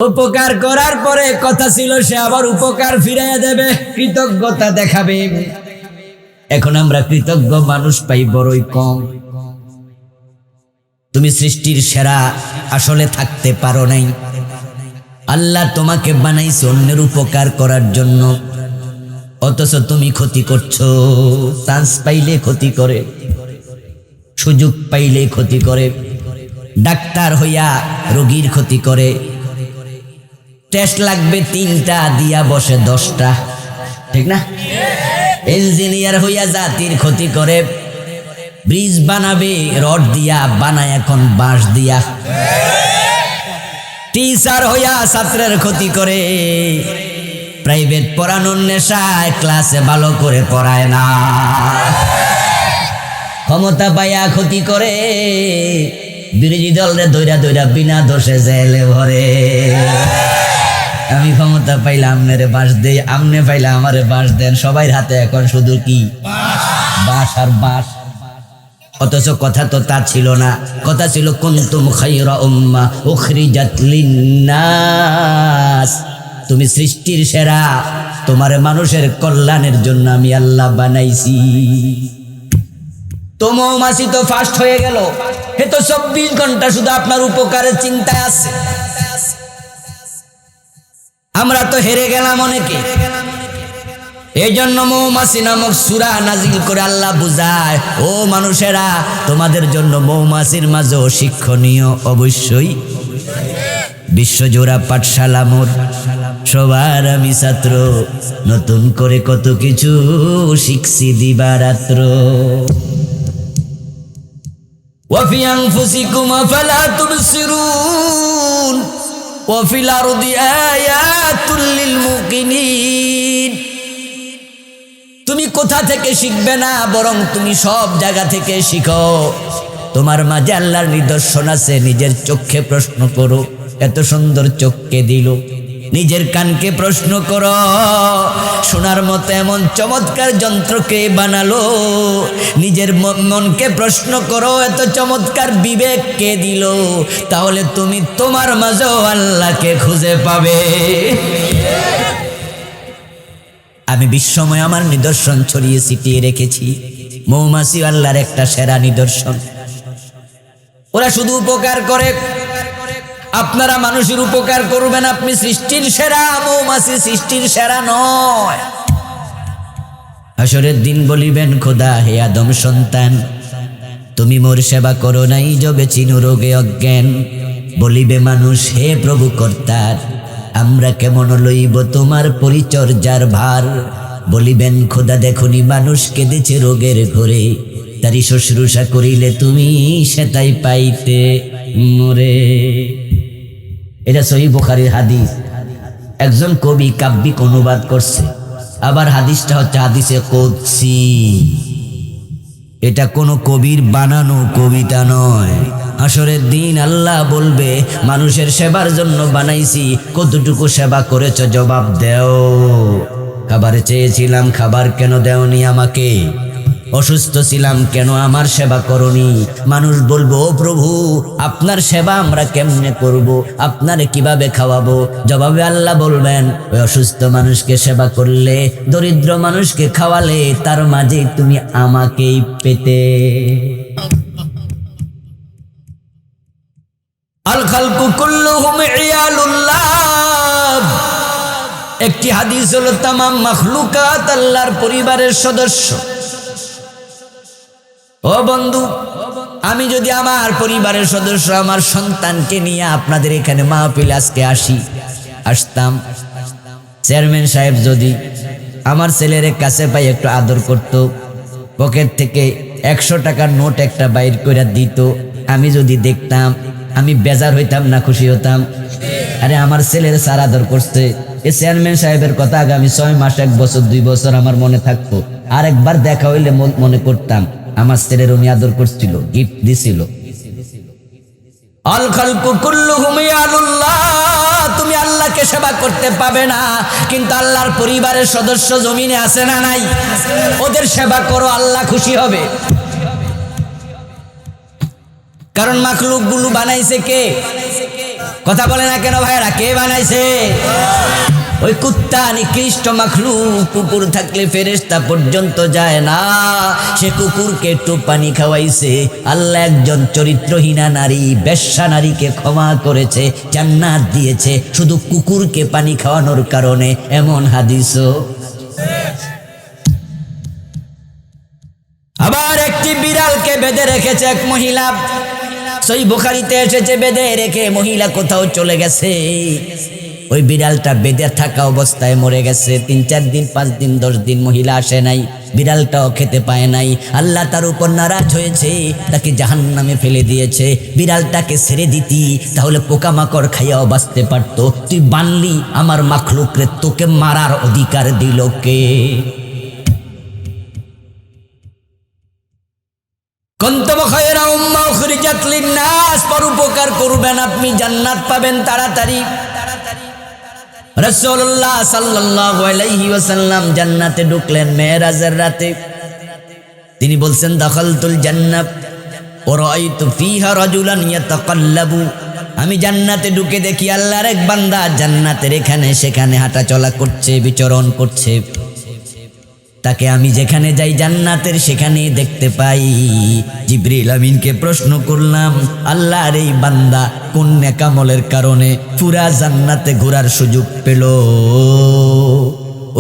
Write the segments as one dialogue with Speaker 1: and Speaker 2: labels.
Speaker 1: উপকার করার পরে কথা ছিল সে আবার উপকার ফিরাইয়া দেবে, কৃতজ্ঞতা দেখাবে। এখন আমরা কৃতজ্ঞ মানুষ পাই বড়ই কম। তুমি সৃষ্টির সেরা, আসলে থাকতে পারো নাই। আল্লাহ তোমাকে বানাইছে অন্যের উপকার করার জন্য, অথচ তুমি ক্ষতি করছো। চান্স পাইলে ক্ষতি করে, সুযোগ পাইলে ক্ষতি করে। ডাক্তার হইয়া রোগীর ক্ষতি করে, টেস্ট লাগবে 3টা দিয়া বসে 10টা, ঠিক না? ইঞ্জিনিয়ার হইয়া জাতির ক্ষতি করে, ব্রিজ বানাবে রড দিয়া, বানায় এখন বাঁশ দিয়া। টিচার হইয়া ছাত্রের ক্ষতি করে, প্রাইভেট পড়ানোর নেশায় ক্লাসে ভালো করে পড়ায় না। ক্ষমতা পাইয়া ক্ষতি করে, বিরোধী দলরে দৈরা দৈরা বিনা দোষে জেলে ভরে। আমি ক্ষমতা পাইলাম আমনেরে বাঁশ দেই, আমনে পাইলা আমারে বাঁশ দেন, সবাই হাতে এখন শুধু কি বাঁশ আর বাঁশ। অথচ কথা তো তা ছিল না, কথা ছিল কুনতুম খায়রা উম্মাহ উখরিজাত লিন্নাস। তুমি সৃষ্টির সেরা, তোমার মানুষের কল্যাণের জন্য আমি আল্লাহ বানাইছি। তো মৌমাছি তো ফার্স্ট হয়ে গেল, এ তো 24 ঘন্টা শুধু আপনার উপকারের চিন্তায় আছে। আমরা তো হেরে গেলাম অনেকে। এই জন্য মৌমাছি নামক সূরা নাজিল করে আল্লাহ বুঝায়, ও মানুষেরা, তোমাদের জন্য মৌমাছির মাঝেও শিক্ষণীয় অবশ্যই। বিশ্বজোড়া পাঠশালা মোর, সবার আমি ছাত্র, নতুন করে কত কিছু শিখছি দিবারাত্র। ওয়াফি আনফুসিকুম আফালা তুবসিরুন ওয়াফিল আরদি আয়াতুল লিল মুকিনিন। তুমি কোথা থেকে শিখবে না, বরং তুমি সব জায়গা থেকে শিখো। তোমার মাঝে আল্লাহর নিদর্শন আছে, নিজের চোখে প্রশ্ন করো, এত সুন্দর চোখকে দিল। নিজের কানকে প্রশ্ন করো, শোনার মতো এমন চমৎকার যন্ত্রকে বানালো। নিজের মনকে প্রশ্ন করো, এত চমৎকার বিবেক কে দিল। তাহলে তুমি তোমার মাঝেও আল্লাহকে খুঁজে পাবে। আমি বিশ্বময় আমার নিদর্শন ছড়িয়ে ছিটিয়ে রেখেছি। মৌমাছি আল্লাহর একটা সেরা নিদর্শন। ওরা শুধু উপকার করে, আপনারা মানুষের উপকার করবেন। আপনি সৃষ্টির সেরা, মৌমাছি সৃষ্টির সেরা নয়। হাসরের দিন বলিবেন, খোদা হে আদম সন্তান, তুমি মোর সেবা করো নাই, যবে চিনু রোগে অজ্ঞান। বলিবে মানুষ, হে প্রভু কর্তার, আমরা কেমন লইব তোমার পরিচর্যার ভার। বলিবেন, খোদা দেখুনি মানুষ কেঁদেছে রোগের ঘরে, তারি শুশ্রূষা করিলে তুমি সেটাই পাইতে মোরে। এটা সহিহ বুখারীর হাদিস, একজন কবি কাব্যিক অনুবাদ করছে। আবার হাদিসটা হচ্ছে হাদিসে কুদসি, এটা কোনো কবির বানানো কবিতা নয়। হাসরের দিন আল্লাহ বলবে, মানুষের সেবার জন্য বানাইছি, কতটুকু সেবা করেছ জবাব দেও। খাবার চেয়েছিলাম, খাবার কেন দেওনি আমাকে? অসুস্থ ছিলাম, কেন আমার সেবা করনি? মানুষ বলবো, ও প্রভু, আপনার সেবা আমরা কেমনে করব, আপনারে কিভাবে খাওয়াবো? জবাবে আল্লাহ বলবেন, ওই অসুস্থ মানুষকে সেবা করলে, দরিদ্র মানুষকে খাওয়ালে, তার মাঝে তুমি আমাকেই পেতে। আল খালকু কুল্লুহুম ইয়ালুল্লাহ। একটি হাদিস হলো, তামাম মাখলুকাত আল্লাহর পরিবারের সদস্য। ও বন্ধু, আমি যদি আমার পরিবারের সদস্য, আমার সন্তানকে নিয়ে আপনাদের এখানে মাহফিল আজকে আসতাম, চেয়ারম্যান সাহেব যদি আমার ছেলের কাছে পাই একটু আদর করত, পকেট থেকে 100 টাকার নোট একটা বাইর করে দিত, আমি যদি দেখতাম, আমি বেজার হইতাম না খুশি হতাম? আরে আমার ছেলের স্যার আদর করছে, এই চেয়ারম্যান সাহেবের কথা আগামী 6 মাস, 1 বছর, 2 বছর আমার মনে থাকতো। আর একবার দেখা হইলে মনে করতাম আমার ছেলের উনি আদর করছিল, গিফট দিছিল। আল খালকু কুল্লুহুম ইয়ালুল্লাহ। তুমি আল্লাহকে সেবা করতে পাবে না, কিন্তু আল্লাহর পরিবারের সদস্য জমিনে আছে না নাই? ওদের সেবা করো, আল্লাহ খুশি হবে। কারণ মাখলুকগুলো বানাইছে কে? কথা বলে না কেন ভাইরা? কে বানাইছে? ওই কুত্তা নিকৃষ্ট মাখলুক। কুকুর থাকলে ফেরেশতা পর্যন্ত যায় না, সে কুকুরকে একটু পানি খাওয়াইছে। আল্লাহ একজন চরিত্রহীনা নারী, বেশ্যা নারীকে ক্ষমা করেছে, জান্নাত দিয়েছে শুধু কুকুরকে পানি খাওয়ানোর কারণে। এমন হাদিসও। আবার একটি বিড়ালকে বেঁধে রেখেছে এক মহিলা, সহিহ বুখারীতে এসেছে, বেঁধে রেখে মহিলা কোথাও চলে গেছে। ওই বিড়ালটা বেঁধে থাকা অবস্থায় মরে গেছে। 3-4 দিন 5 দিন 10 দিন মহিলা আসে নাই, বিড়ালটাও খেতে পায় নাই। আল্লাহ তার উপর নারাজ হয়েছে, তাকে জাহান্নামে ফেলে দিয়েছে। বিড়ালটাকে ছেড়ে দিতি তাহলে পোকামাকড় খাইয়াও বাঁচতে পারতো। তুই বানলি আমার মাখলুকরে, তোকে মারার অধিকার দিল কে? কুনতুম খায়রা উম্মাহ উখরিজাত লিন-নাস, পরোপকার করবেন আপনি, জান্নাত পাবেন তাড়াতাড়ি। রাসূলুল্লাহ সাল্লাল্লাহু আলাইহি ওয়াসাল্লাম জান্নাতে ঢুকলেন মেরাজের রাতে। তিনি বলছেন, দাখালতুল জান্নাহ ওয়া রাআইতু ফিহা রাজুলান ইয়াতাকাল্লাবু। আমি জান্নাতে ঢুকে দেখি আল্লাহর এক বান্দা জান্নাতের এখানে সেখানে হাঁটাচলা করছে, বিচরণ করছে। তাকে আমি যেখানে যাই জান্নাতের সেখানে দেখতে পাই। জিবরিল আমিনকে প্রশ্ন করলাম, আল্লাহর এই বান্দা কোন নেকামলের কারণে পুরা জান্নাতে ঘোরার সুযোগ পেল?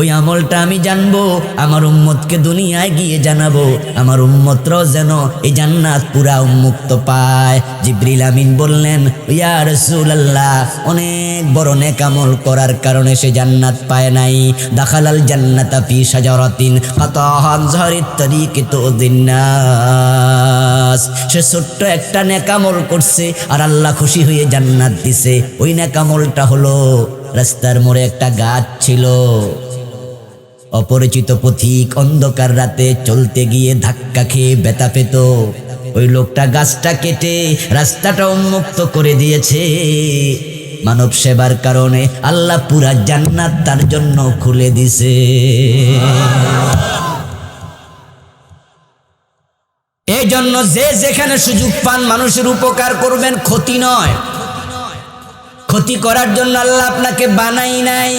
Speaker 1: ওই আমলটা আমি জানবো, আমার উম্মতকে দুনিয়ায় গিয়ে জানাবো, আমার উম্মতরাও যেন এই জান্নাত পুরা উন্মুক্ত পায়। জিবরিল আমিন বললেন, ইয়া রাসূলুল্লাহ, অনেক বড় নেক আমল করার কারণে সে জান্নাত পায় নাই। দাখালাল জান্নাতা ফি শাজারাতিন কাতাহান যারিত তারিকি তুযিন্নাস। সে ছোট্ট একটা নেক আমল করছে আর আল্লাহ খুশি হয়ে জান্নাত দিছে। ওই নেক আমলটা হলো, রাস্তার মোড়ে একটা গাছ ছিল, অপরিচিত পথিক অন্ধকার রাতে চলতে গিয়ে ধাক্কা খেয়ে ব্যথা পেত। ওই লোকটা গাছটা কেটে রাস্তাটা উন্মুক্ত করে দিয়েছে। মানব সেবার কারণে আল্লাহ পুরা জান্নাত তার জন্য খুলে দিছে। এই জন্য যে যেখানে সুযোগ পান মানুষের উপকার করবেন, ক্ষতি নয়। ক্ষতি করার জন্য আল্লাহ আপনাকে বানাই নাই।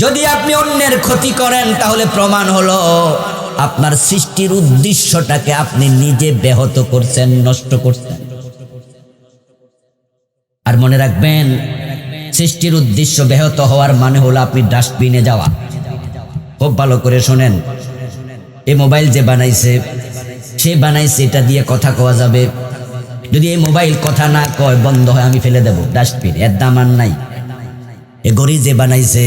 Speaker 1: যদি আপনি অন্যের ক্ষতি করেন তাহলে প্রমাণ হলো আপনার সৃষ্টির উদ্দেশ্যটাকে আপনি নিজে ব্যাহত করছেন, নষ্ট করছেন। আর মনে রাখবেন, সৃষ্টির উদ্দেশ্য ব্যাহত হওয়ার মানে হলো আপনি ডাস্টবিনে যাওয়া। খুব ভালো করে শোনেন, এই মোবাইল যে বানাইছে, সে বানাইছে এটা দিয়ে কথা কওয়া যাবে। যদি এই মোবাইল কথা না কয়, বন্ধ হয়, আমি ফেলে দেব ডাস্টবিন, এর দাম আর নাই। এ গড়ি যে বানাইছে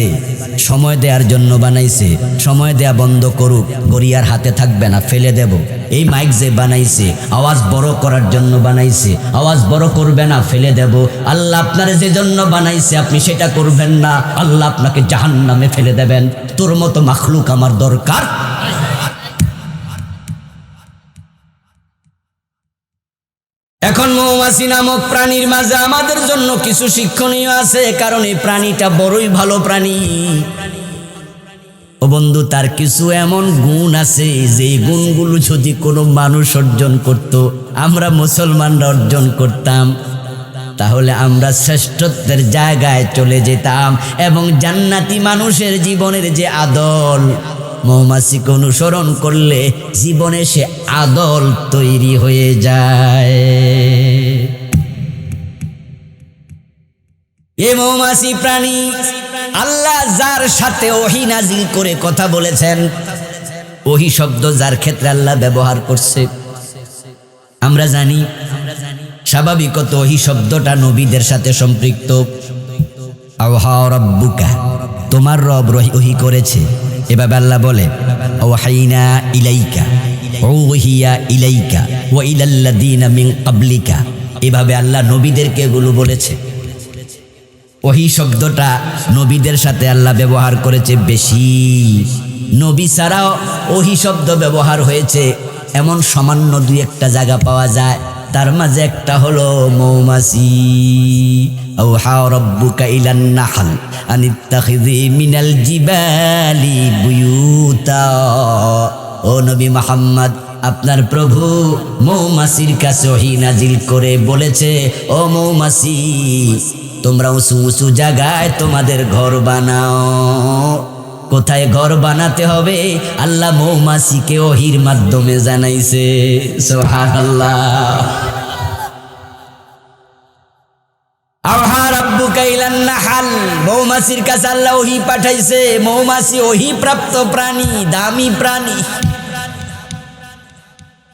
Speaker 1: সময় দেওয়ার জন্য বানাইছে, সময় দেয়া বন্ধ করুক, গড়ি আর হাতে থাকবে না, ফেলে দেব। এই মাইক যে বানাইছে আওয়াজ বড় করার জন্য বানাইছে, আওয়াজ বড় করবে না, ফেলে দেব। আল্লাহ আপনারে যে জন্য বানাইছে আপনি সেটা করবেন না, আল্লাহ আপনাকে জাহান্নামে ফেলে দেবেন। তোর মতো মাখলুক আমার দরকার। এখন মৌমাছি নামক প্রাণীর মাঝে আমাদের জন্য কিছু শিক্ষণীয় আছে, কারণ এই প্রাণীটা বড়ই ভালো প্রাণী। ও বন্ধু, তার কিছু এমন গুণ আছে যে গুণগুলো যদি কোনো মানুষ অর্জন করত, আমরা মুসলমানরা অর্জন করতাম, তাহলে আমরা শ্রেষ্ঠত্বের জায়গায় চলে যেতাম। এবং জান্নাতি মানুষের জীবনের যে আদল, মৌমাছিকে অনুসরণ করলে জীবনে সে আদল তৈরি হয়ে যায়। এই মৌমাছি প্রাণী আল্লাহ যার সাথে ওহী নাজিল করে কথা বলেছেন, ওহী শব্দ যার ক্ষেত্রে আল্লাহ ব্যবহার করছে, আমরা জানি স্বাভাবিকত ওহী শব্দটা নবীদের সাথে সম্পৃক্ত। আওহা রাব্বুকা, তোমার রব ওহী করেছে। এভাবে আল্লাহ বলে, ওয়াহাইনা ইলাইকা ওহিয়া ইলাইকা ওয়া ইলাল্লাযীনা মিন ক্বাবলিকা। এভাবে আল্লাহ নবীদেরকে এগুলো বলেছে। ওহী শব্দটা নবীদের সাথে আল্লাহ ব্যবহার করেছে বেশি। নবী ছাড়াও ওহী শব্দ ব্যবহার হয়েছে এমন সামান্য 2-1টা জায়গা পাওয়া যায়, তার মাঝে একটা হলো মৌমাছি। আওহা রাব্বুকা ইলান নাহল আনিত্তাখিযি মিনাল জিবালি বুয়ুতা। ও নবী মুহাম্মদ, আপনার প্রভু মৌমাছির কাছে ওহী নাজিল করে বলেছে, ও মৌমাছি, তোমরা উঁচু উঁচু জায়গায় তোমাদের ঘর বানাও। কোথায় ঘর বানাতে হবে আল্লাহ মৌমাছিকে ওহীর মাধ্যমে জানাইছে। সুবহানাল্লাহ। আওহা রাব্বুকা ইলান নাহাল, মৌমাছির কাছে আল্লাহ ওহী পাঠাইছে। মৌমাছি ওহী প্রাপ্ত প্রাণী, দামি প্রাণী।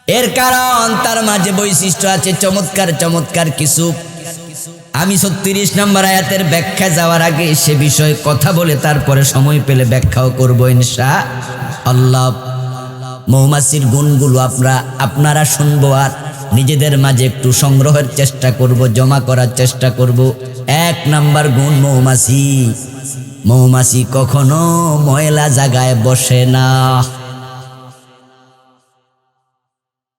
Speaker 1: এর কারণ তার মাঝে বৈশিষ্ট্য আছে চমৎকার চমৎকার কিছু। আমি 36 নম্বর আয়াতের ব্যাখ্যা যাওয়ার আগে সে বিষয়ে কথা বলে তারপরে সময় পেলে ব্যাখ্যাও করব ইনশাআল্লাহ। মৌমাছির গুণগুলো আপনারা শুনবো আর নিজেদের মাঝে একটু সংগ্রহের চেষ্টা করব, জমা করার চেষ্টা করব। 1 নাম্বার গুণ মৌমাছি কখনো ময়লা জায়গায় বসে না।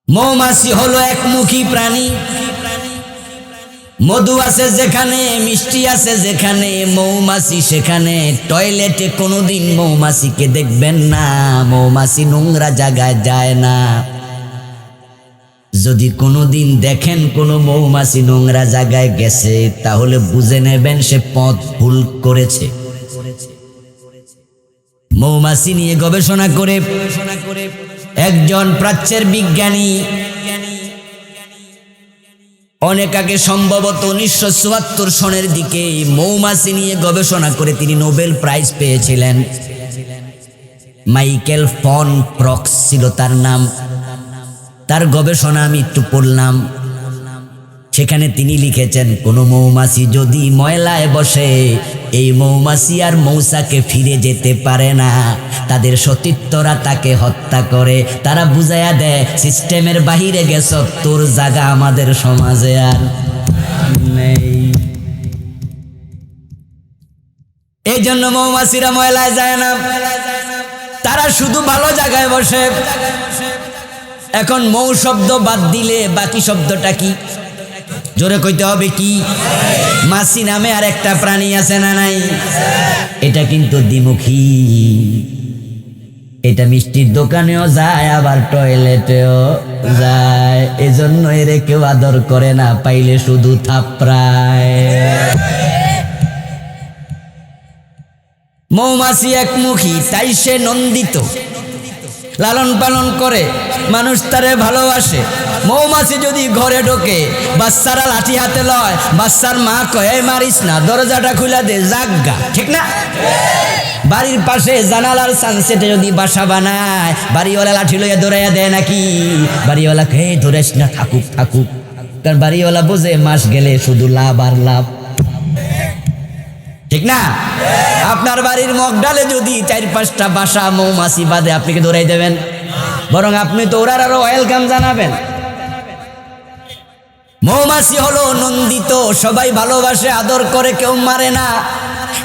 Speaker 1: মৌমাছি হলো একমুখী প্রাণী। মধু আছে যেখানে, মিষ্টি আছে যেখানে, মৌমাছি সেখানে। টয়লেটে কোনোদিন মৌমাছিকে দেখবেন না। মৌমাছি নোংরা জায়গায় যায় না। যদি কোনোদিন দেখেন কোনো মৌমাছি নোংরা জায়গায় গেছে, তাহলে বুঝে নেবেন সে পথ ভুল করেছে। মৌমাছি নিয়ে গবেষণা করে একজন প্রাচ্যের বিজ্ঞানী অনেক আগে, সম্ভবত 1974 সনের দিকে, মৌমাছি নিয়ে গবেষণা করে তিনি নোবেল প্রাইজ পেয়েছিলেন। মাইকেল ফন প্রক্স ছিল তার নাম। তার গবেষণা আমি একটু পড়লাম। সেখানে তিনি লিখেছেন, কোনো মৌমাছি যদি ময়লায় বসে, এই মৌমাছি আর মৌচাকে ফিরে যেতে পারে না। তাদের সতীর্থরা তাকে হত্যা করে। তারা বুঝাইয়া দেয়, সিস্টেমের বাহিরে গেছ, তোর জায়গা আমাদের সমাজে আর নেই। এই জন্য মৌমাছিরা ময়লায় যায় না, তারা শুধু ভালো জায়গায় বসে। এখন মৌ শব্দ বাদ দিলে বাকি শব্দটা কি? জোরে কইতে হবে কি? মাছি নামে আর একটা প্রাণী আছে না নাই? এটা কিন্তু দ্বিমুখী। এটা মিষ্টির দোকানেও যায়, আবার টয়লেটেও যায়। এজন্য এরে কেউ আদর করে না, পাইলে শুধু থাপড়ায়। মৌমাছি একমুখী, তাই সে নন্দিত। লালন পালন করে, মানুষ তারে ভালোবাসে। মৌমাছি যদি ঘরে ঢোকে, বাচ্চারা লাঠি হাতে লয়, বাচ্চার মা কয়, এই মারিস না, দরজাটা খুলে দে, জাগা, ঠিক না? বাড়ির পাশে জানালার সানসেটে যদি বাসা বানায়, বাড়িওয়ালা লাঠি লইয়া দৌড়াইয়া দেয় নাকি? বাড়িওয়ালা কে ধরেস না, থাকুক থাকুক। কারণ বাড়িওয়ালা বোঝে মাস গেলে শুধু লাভ আর লাভ, ঠিক না? আপনার বাড়ির মগডালে যদি 4-5টা বাসা মৌমাছি বাঁধে, আপনি কি দৌড়াই দেবেন? বরং আপনি তো ওরার আরো ওয়েলকাম জানাবেন। মৌমাছি হলো নন্দিত, সবাই ভালোবাসে, আদর করে, কেউ মারে না।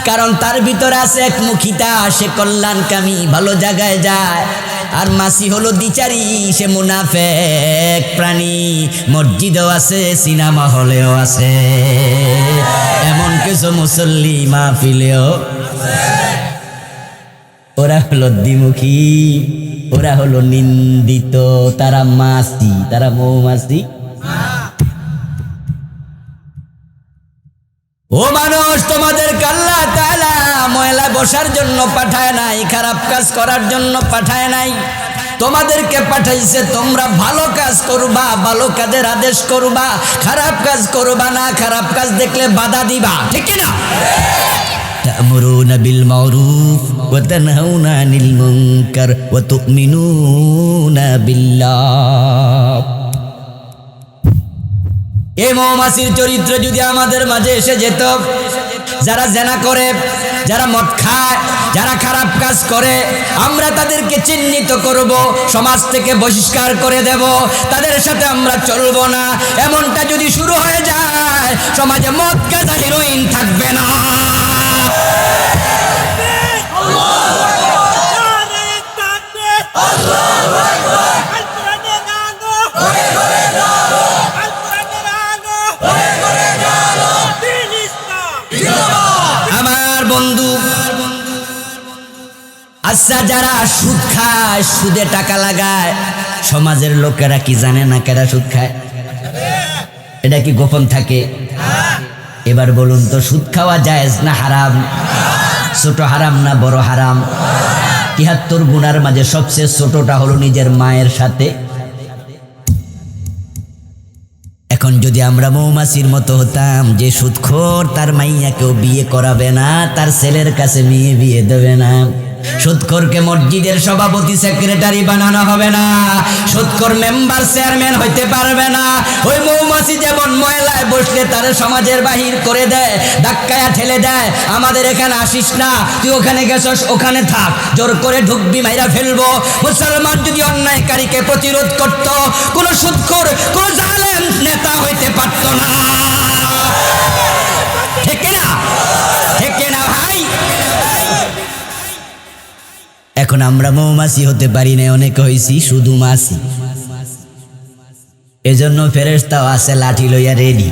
Speaker 1: কারণ তার ভিতরে আছে একমুখিতা, সে কল্যাণকামী, ভালো জায়গায় যায়। আর মাছি হলো দ্বিচারী, সে মুনাফেক প্রাণী। মসজিদেও আছে, সিনেমা হলেও আছে, এমন কিছু মুসল্লি মাহফিলেও। ওরা হলো দ্বিমুখী, ওরা হলো নিন্দিত। তারা মাছি, তারা মৌমাছি। ও মানুষ, তোমাদেরকে আল্লাহ তাআলা ময়লা বসার জন্য পাঠায় নাই, খারাপ কাজ করার জন্য পাঠায় নাই। তোমাদেরকে পাঠাইছে তোমরা ভালো কাজ করবা, ভালো কাজের আদেশ করবা, খারাপ কাজ করবা না। খারাপ কাজ দেখলে বাধা দিবা, ঠিক কি না? তা'মুরুনা বিল মা'রুফ ওয়া তানহাউনা আনিল মুনকার ওয়া তু'মিনুনা বিল্লাহ। এই মৌমাছির চরিত্র যদি আমাদের মাঝে এসে যেত, যারা জেনা করে, যারা মদ খায়, যারা খারাপ কাজ করে, আমরা তাদেরকে চিহ্নিত করব, সমাজ থেকে বহিষ্কার করে দেব, তাদের সাথে আমরা চলবো না। এমনটা যদি শুরু হয়ে যায়, সমাজে মদ, গাঁজা, হেরোইন থাকবে না। আচ্ছা, যারা সুদ খায়, সুদে টাকা লাগায়, সমাজের লোকেরা কি জানে না কেরা সুদ খায়? এটা কি গোপন থাকে? এবার বলুন তো, সুদ খাওয়া জায়েজ না হারাম? ছোট হারাম না বড় হারাম? ৭৩ গুনার মাঝে সবচেয়ে ছোটটা হলো নিজের মায়ের সাথে। এখন যদি আমরা মৌমাছির মতো হতাম, যে সুদখোর তার মাইয়াকেও বিয়ে করাবে না, তার ছেলের কাছে মেয়ে বিয়ে দেবে না, সুদখোরকে মসজিদের সভাপতি সেক্রেটারি বানানো হবে না, সুদখোর মেম্বার চেয়ারম্যান হইতে পারবে না। ওই মৌমাছি যেমন ময়লায় বসলে তার সমাজের বাহির করে দেয়, ধাক্কায়া ঠেলে দেয়, আমাদের এখানে আসিস না, তুই ওখানে গেছস, ওখানে থাক, জোর করে ঢুকবি, মাইরা ফেলবো। মুসলমান যদি অন্যায়কারীকে প্রতিরোধ করত, কোন সুদখোর, কোন জালেম নেতা হইতে পারত না। ঠিক না? ঠিক না ভাই? এখন আমরা মৌমাছি হতে পারি না, অনেকে হইছি শুধু মাছি। এজন্য ফেরেশতাও আছে লাঠি লইয়া রেডি।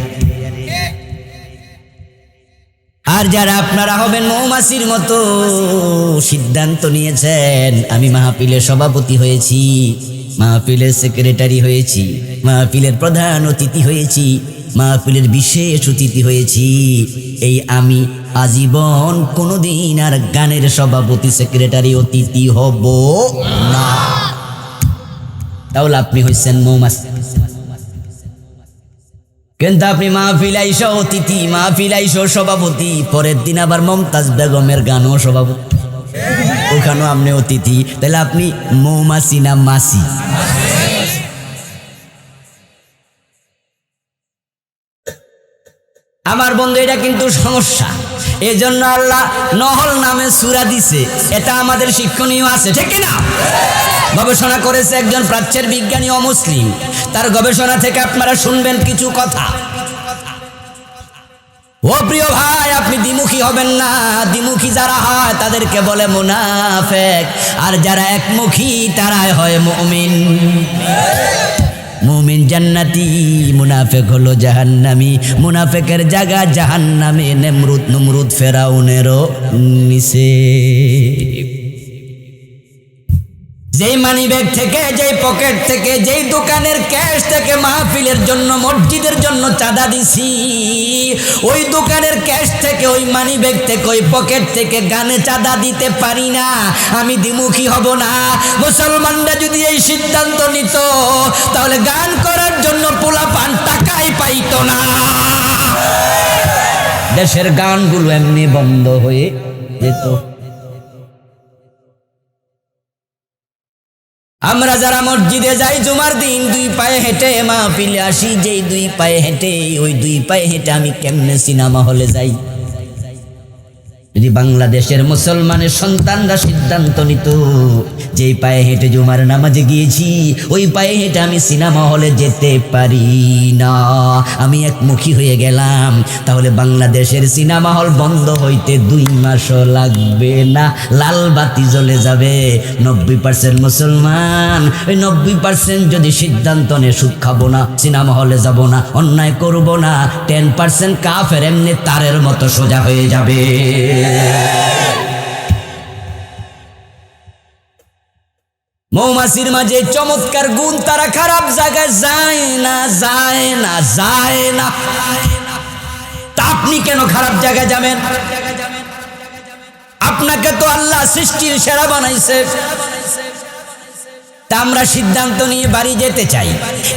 Speaker 1: আর যারা আপনারা হবেন মৌমাছির মতো, সিদ্ধান্ত নিয়েছেন, আমি মাহফিলের সভাপতি হয়েছি, মাহফিলের সেক্রেটারি হয়েছি, মাহফিলের প্রধান অতিথি হয়েছি, মাহফিলের বিশেষ অতিথি হয়েছি, এই আমি আজীবন কোনোদিন আর গানের সভাপতি সেক্রেটারি অতিথি হব না। তাহলে আপনি হয়েছেন মৌমাছি। কিন্তু আপনি মাহফিল আইসা অতিথি, মাহফিল আইসা সভাপতি, পরের দিন আবার মমতাজ বেগমের গানও সভাপতি, ওখানেও আপনি অতিথি, তাহলে আপনি মৌমাছি না মাছি? আমার বন্ধু, এটা কিন্তু সমস্যা। এই জন্য আল্লাহ নহল নামে সূরা দিছে, এটা আমাদের শিক্ষণীয় আছে, ঠিক না? গবেষণা করেছে একজন প্রাচ্যের বিজ্ঞানী অমুসলিম, তার গবেষণা থেকে আপনারা শুনবেন কিছু কথা। ও প্রিয় ভাই, আপনি দ্বিমুখী হবেন না। দ্বিমুখী যারা হয় তাদেরকে বলে মুনাফেক, আর যারা একমুখী তারাই হয় মুমিন। মুমিন জান্নাতি, মুনাফেক হলো জাহান্নামী। মুনাফেকের জায়গা জাহান্নামে, নমরুদ ফেরাউনেরও নিচে। যেই মানি ব্যাগ থেকে, যেই পকেট থেকে, যেই দোকানের ক্যাশ থেকে মাহফিলের জন্য, মসজিদের জন্য চাঁদা দিছি, ওই দোকানের ক্যাশ থেকে, ওই মানি ব্যাগ থেকে, ওই পকেট থেকে গানে চাঁদা দিতে পারি না, আমি দ্বিমুখী হব না। মুসলমানরা যদি এই সিদ্ধান্ত নিত, তাহলে গান করার জন্য পোলাপান টাকাই পাইত না। দেশের গানগুলো এমনি বন্ধ হয়ে যেত। আমরা যারা মসজিদে যাই জুমার দিন, 2 পায়ে হেঁটে মাহফিলে আসি, যেই 2 পায়ে হেঁটে, ওই 2 পায়ে হেঁটে আমি কেমনে সিনেমা হলে যাই? যদি বাংলাদেশের মুসলমানের সন্তানরা সিদ্ধান্ত নিত, যেই পায়ে হেঁটে জুমার নামাজে গিয়েছি, ওই পায়ে হেঁটে আমি সিনেমা হলে যেতে পারি না, আমি একমুখী হয়ে গেলাম, তাহলে বাংলাদেশের সিনেমা হল বন্ধ হইতে 2 মাসও লাগবে না, লাল বাতি জ্বলে যাবে। 90% মুসলমান, ওই 90% যদি সিদ্ধান্ত নেয় সুদ খাবো না, সিনেমা হলে যাব না, অন্যায় করব না, 10% কাফের এমনি তারের মতো সোজা হয়ে যাবে। মৌমাছির মাঝে চমৎকার গুণ, তারা খারাপ জায়গায় যায় না, যায় না, যায় না। তা আপনি কেন খারাপ জায়গায় যাবেন? আপনাকে তো আল্লাহ সৃষ্টির সেরা বানাইছে। তা আমরা সিদ্ধান্ত নিয়ে বাড়ি যেতে চাই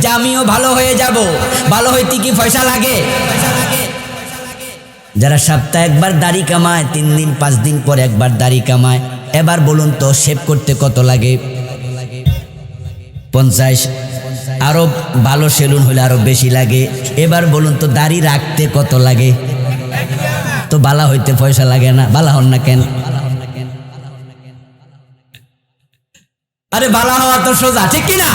Speaker 1: যে আমিও ভালো হয়ে যাব। ভালো হইতে কি পয়সা লাগে? যারা সপ্তাহে একবার দাড়ি কামায়, 3 দিন 5 দিন পর একবার দাড়ি কামায়, এবার বলুন তো শেভ করতে কত লাগে? 50। আরো ভালো সেলুন হলে আরো বেশি লাগে। এবার বলুন তো দাড়ি রাখতে কত লাগে? তো বালা হইতে পয়সা লাগে না, বালা হন না কেন? আরে বালা হওয়া তো সোজা, ঠিক কিনা?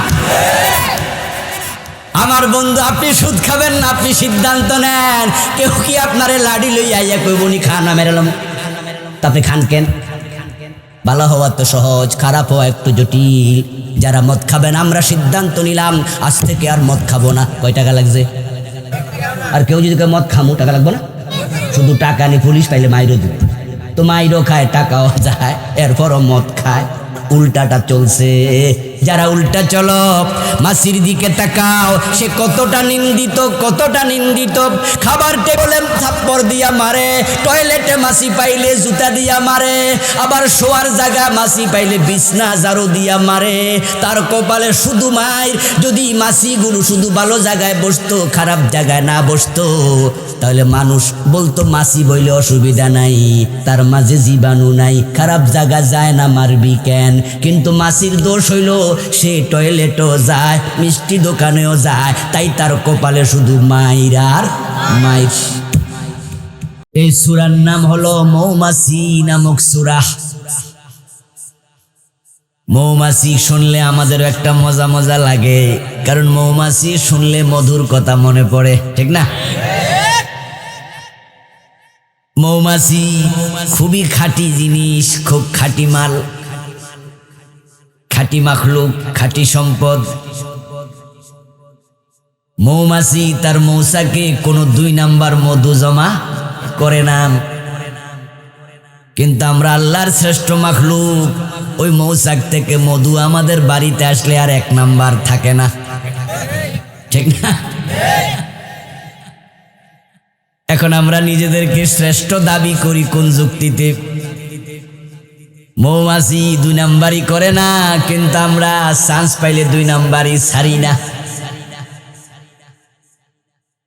Speaker 1: আমার বন্ধু, আপনি সুদ খাবেন না, আপনি সিদ্ধান্ত নেন। কেউ কি আপনারে লাডি লইয়া আইয়া কইবনি খান না মেরালাম, তা আপনি খান কেন? ভালো হওয়া তো সহজ, খারাপ হওয়া একটু জটিল। যারা মদ খাবেন, আমরা সিদ্ধান্ত নিলাম আজ থেকে আর মদ খাবো না। কয় টাকা লাগছে? আর কেউ যদি মদ খামু, টাকা লাগবে না? শুধু টাকা নিয়ে পুলিশ পাইলে মাইরও দিবে। তো মাইরও খায়, টাকাও যায়, এরপরও মদ খায়। উল্টাটা চলছে। যারা উল্টা চলো, মাসির দিকে তাকাও, সে কতটা নিন্দিত, কতটা নিন্দিত। খাবার টেবিলে থাপ্পড় দিয়া মারে, টয়লেটে মাসি পাইলে জুতা দিয়া মারে, আবার শোয়ার জায়গা মাসি পাইলে বিছনা ঝাড়ু দিয়া মারে। তার কপালে শুধু মায়ের। যদি মাসিগুলো শুধু ভালো জায়গায় বসতো, খারাপ জায়গায় না বসতো, তাহলে মানুষ বলতো মাসি বইলে অসুবিধা নাই, তার মাঝে জীবাণু নাই, খারাপ জায়গা যায় না, মারবি কেন? কিন্তু মাসির দোষ হইল সে টয়লেটও যায়, মিষ্টি দোকানেও যায়, তাই তার কপালে শুধু মাইর আর মাইর। এই সূরার নাম হলো মৌমাছি নামক সূরা। মৌমাছি শুনলে আমাদের একটা মজা মজা লাগে, কারণ মৌমাছি শুনলে মধুর কথা মনে পড়ে, ঠিক না? মৌমাছি খুবই খাঁটি জিনিস, খুব খাঁটি মাল, খাঁটি মাখলুক, খাঁটি সম্পদ। মৌমাছি তার মৌচাকে কোনো 2 নাম্বার মধু জমা করে না, কিন্তু আমরা আল্লাহর শ্রেষ্ঠ মাখলুক, ওই মৌচাক থেকে মধু আমাদের বাড়িতে আসলে আর 1 নাম্বার থাকে না, ঠিক না? এখন আমরা নিজেদেরকে শ্রেষ্ঠ দাবি করি কোন যুক্তিতে? মৌমাছি 2 নাম্বারই করে না, কিন্তু আমরা চান্স পাইলে 2 নাম্বারই ছাড়ি না।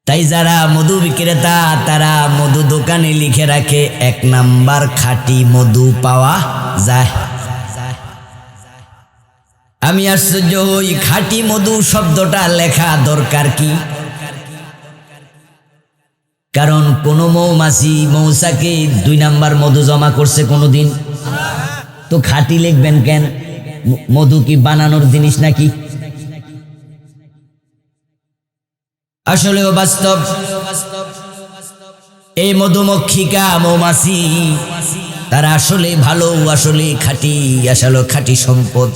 Speaker 1: তাই যারা মধু বিক্রেতা তারা মধু দোকানে লিখে রাখে 1 নাম্বার খাঁটি মধু পাওয়া যায়। আমি আশ্চর্য হই, খাঁটি মধু শব্দটা লেখা দরকার কি? কারণ কোন মৌমাছি মৌচাকে 2 নাম্বার মধু জমা করছে কোনোদিন? তো খাঁটি লিখবেন কেন? মধু কি বানানোর জিনিস নাকি? আসলেও বাস্তব, এই মধুমক্ষিকা মৌমাছি তারা আসলে ভালো, আসলে খাঁটি, আসলে খাঁটি সম্পদ।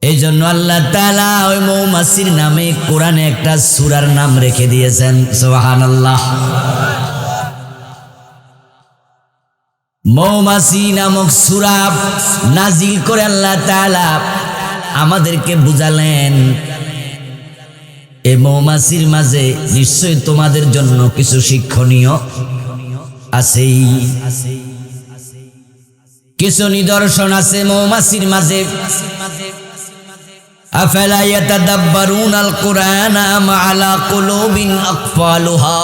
Speaker 1: এই জন্য আল্লাহ তাআলা ওই মৌমাছির নামে কোরআনে একটা সূরার নাম রেখে দিয়েছেন, সুবহানাল্লাহ। মৌমাছি নামক সূরা নাজিল করে আল্লাহ তাআলা আমাদেরকে বুঝালেন, এই মৌমাছির মাঝে নিশ্চয়ই তোমাদের জন্য কিছু শিক্ষণীয় আছেই, কিছু নিদর্শন আছে মৌমাছির মাঝে। আফালা ইয়াতাদাব্বারুনাল কুরআন আম আলা কুলুবিন আকফালুহা।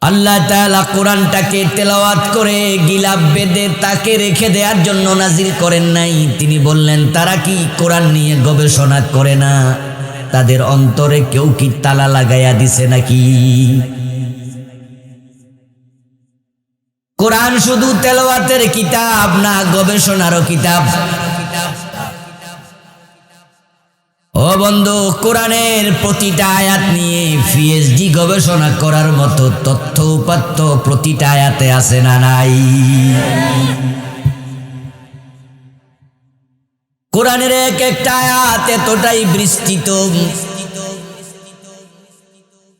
Speaker 1: আল্লাহ তাআলা কোরআনটাকে তেলাওয়াত করে গিলাফ বেঁধে তাকে রেখে দেওয়ার জন্য নাজিল করেন নাই। তিনি বললেন, তারা কি কোরআন নিয়ে গবেষণা করে না? তাদের অন্তরে কেউ কি তালা লাগাইয়া দিছে নাকি? কোরআন শুধু তেলাওয়াতের কিতাব না, গবেষণারও কিতাব। ও বন্ধু, কোরআনের প্রতিটা আয়াত নিয়ে পিএইচডি গবেষণা করার মতো তথ্য উপাত্ত প্রতিটা আয়াতে আছে না নাই? কোরআনের এক একটা আয়াত এতটাই বিস্তৃত,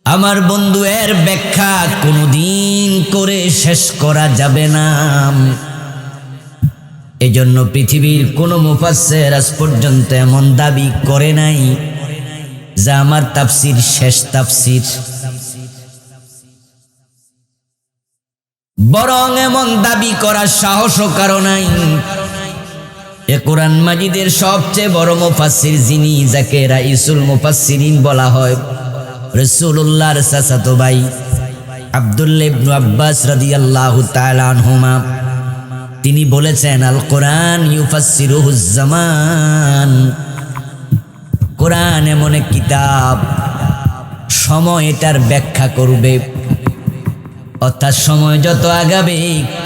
Speaker 1: আমার বন্ধু এর ব্যাখ্যা কোনোদিন করে শেষ করা যাবে না। এজন্য পৃথিবীর কোনো মুফাসসির আজ পর্যন্ত এমন দাবি করে নাই যে আমার তাফসীর শেষ তাফসীর, বরং এমন দাবি করার সাহসও কারো নাই। এ কোরআন মাজিদের সবচেয়ে বড় মুফাসসির যিনি, যাকে রাইসুল মুফাসসিরিন বলা হয়, রাসূলুল্লাহর চাচাতো ভাই আব্দুল্লাহ ইবনে আব্বাস রাদিয়াল্লাহু তাআলা আনহুমা, তিনি বলেছেন, আল কোরআন ইউফাসসিরুহুজ জামান। কোরআন এমন এক কিতাব, সময় এটার ব্যাখ্যা করবে। অর্থাৎ সময় যত আগাবে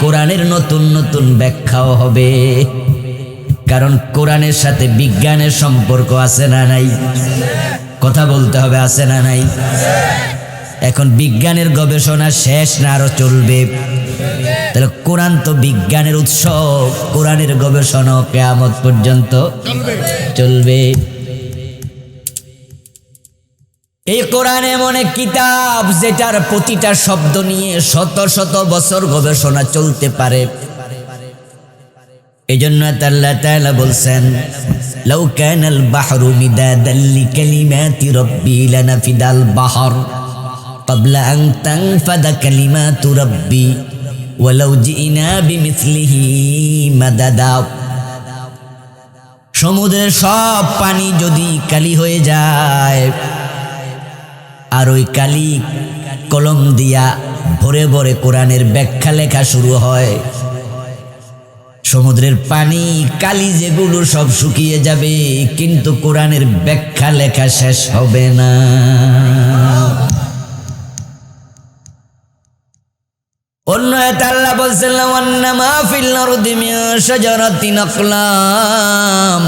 Speaker 1: কোরআনের নতুন নতুন ব্যাখ্যাও হবে, কারণ কোরআনের সাথে বিজ্ঞানের সম্পর্ক আছে না নাই? কথা বলতে হবে, আছে না নাই? এখন বিজ্ঞানের গবেষণা শেষ না আরো চলবে? তাহলে কোরআন তো বিজ্ঞানের উৎস, কোরআনের গবেষণা কিয়ামত পর্যন্ত চলবে। এই কোরআন এমন এক কিতাব যেটার প্রতিটা শব্দ নিয়ে শত শত বছর গবেষণা চলতে পারে। এজন্য আল্লাহ তাআলা বলছেন, লাউ কানাল বাহরু মিদাদান লিকালিমাতি রাব্বি লানাফিদাল বাহর ক্বাবলা আন তানফাদা কালিমাতু রাব্বি ওয়ালাউ জিনা বিমিসলিহি মাদাদা। সমুদ্রের সব পানি যদি কালি হয়ে যায় আর ওই কালি কলম দিয়া ভরে ভরে কোরআনের ব্যাখ্যা লেখা শুরু হয়, সমুদ্রের পানি কালি যেগুলো সব শুকিয়ে যাবে, কিন্তু কোরআনের ব্যাখ্যা লেখা শেষ হবে না। অন্য আয়াতে আল্লাহ বলছেন, ওয়ান্নামা ফিল আরদি মিন শাজারাতিন আকলাম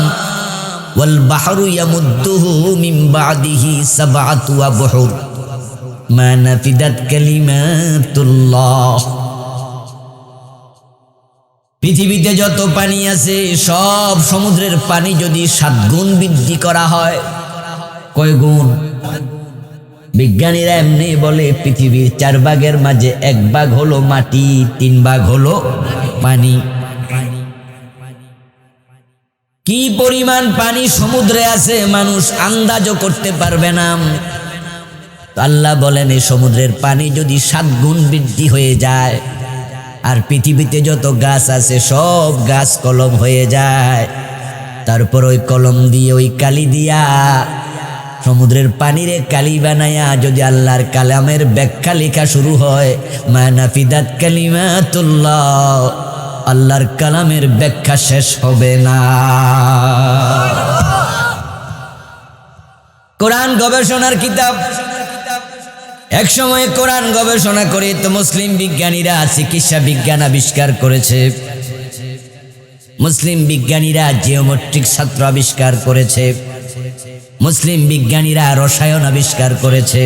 Speaker 1: ওয়াল বাহরু ইয়ামুদ্দুহু মিন বাদিহি সাবআতু আবহুর মা নাফিদাত কালিমাতুল্লাহ। পৃথিবীতে যত পানি আছে সব সমুদ্রের পানি যদি 7 গুণ বৃদ্ধি করা হয়, কয় গুণ? বিজ্ঞানীরা এমনি বলে পৃথিবীর 4 ভাগের মাঝে 1 ভাগ হলো মাটি, 3 ভাগ হলো পানি। কি পরিমাণ পানি সমুদ্রে আছে মানুষ আন্দাজও করতে পারবে না। আল্লাহ বলেন, এই সমুদ্রের পানি যদি 7 গুণ বৃদ্ধি হয়ে যায় আর পৃথিবীতে যত গাছ আছে সব গাছ কলম হয়ে যায়, তারপর ওই কলম দিয়ে ওই কালি দিয়া সমুদ্রের পানিরে কালি বানায়া যদি আল্লাহর কালামের ব্যাখ্যা লেখা শুরু হয়, মা নাফিদাত কালিমাতুল্লাহ, আল্লাহর কালামের ব্যাখ্যা শেষ হবে না। কোরআন গবেষণার কিতাব। এক সময় কোরআন গবেষণা করে তো মুসলিম বিজ্ঞানীরা চিকিৎসা বিজ্ঞান আবিষ্কার করেছে, মুসলিম বিজ্ঞানীরা জিওমেট্রিক ছাত্র আবিষ্কার করেছে, মুসলিম বিজ্ঞানীরা রসায়ন আবিষ্কার করেছে,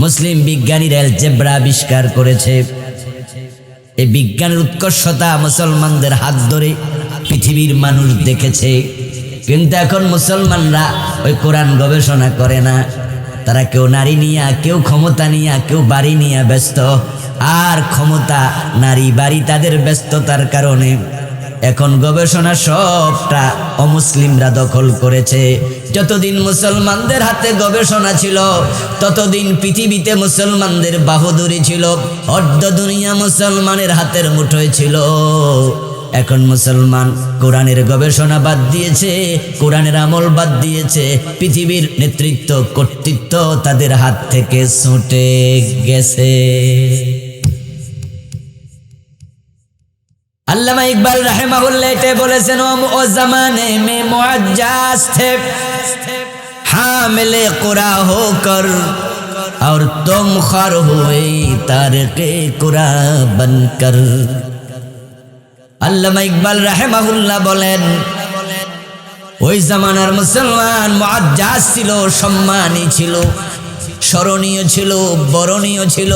Speaker 1: মুসলিম বিজ্ঞানীরা অ্যালজেব্রা আবিষ্কার করেছে। এই বিজ্ঞানের উৎকর্ষতা মুসলমানদের হাত ধরে পৃথিবীর মানুষ দেখেছে। কিন্তু এখন মুসলমানরা ওই কোরআন গবেষণা করে না, তারা কেউ নারী নিয়া, কেউ ক্ষমতা নিয়া, কেউ বাড়ি নিয়া ব্যস্ত। আর ক্ষমতা, নারী, বাড়ি তাদের ব্যস্ততার কারণে এখন গবেষণা সবটা অমুসলিমরা দখল করেছে। যতদিন মুসলমানদের হাতে গবেষণা ছিল ততদিন পৃথিবীতে মুসলমানদের বাহাদুরি ছিল, অর্ধ দুনিয়া মুসলমানের হাতের মুঠোয় ছিল। এখন মুসলমান কোরআনের গবেষণা বাদ দিয়েছে, কোরআনের আমল বাদ দিয়েছে, পৃথিবীর নেতৃত্ব কর্তৃত্ব তাদের হাত থেকে ছুটে গেছে। আল্লামা ইকবাল রাহিমাহুল্লাহ এটাই বলেছেন, ও জামানে মে মুআজ্জাজ থে হামিলে কুরআ হোকর और तुम खर हुए तारिके कुरआ बनकर। আল্লামা ইকবাল রাহিমাহুল্লাহ বলেন, ওই জামানার মুসলমান মুআজ্জাজ ছিল, সম্মানী ছিল, স্মরণীয় ছিল, বরণীয় ছিল,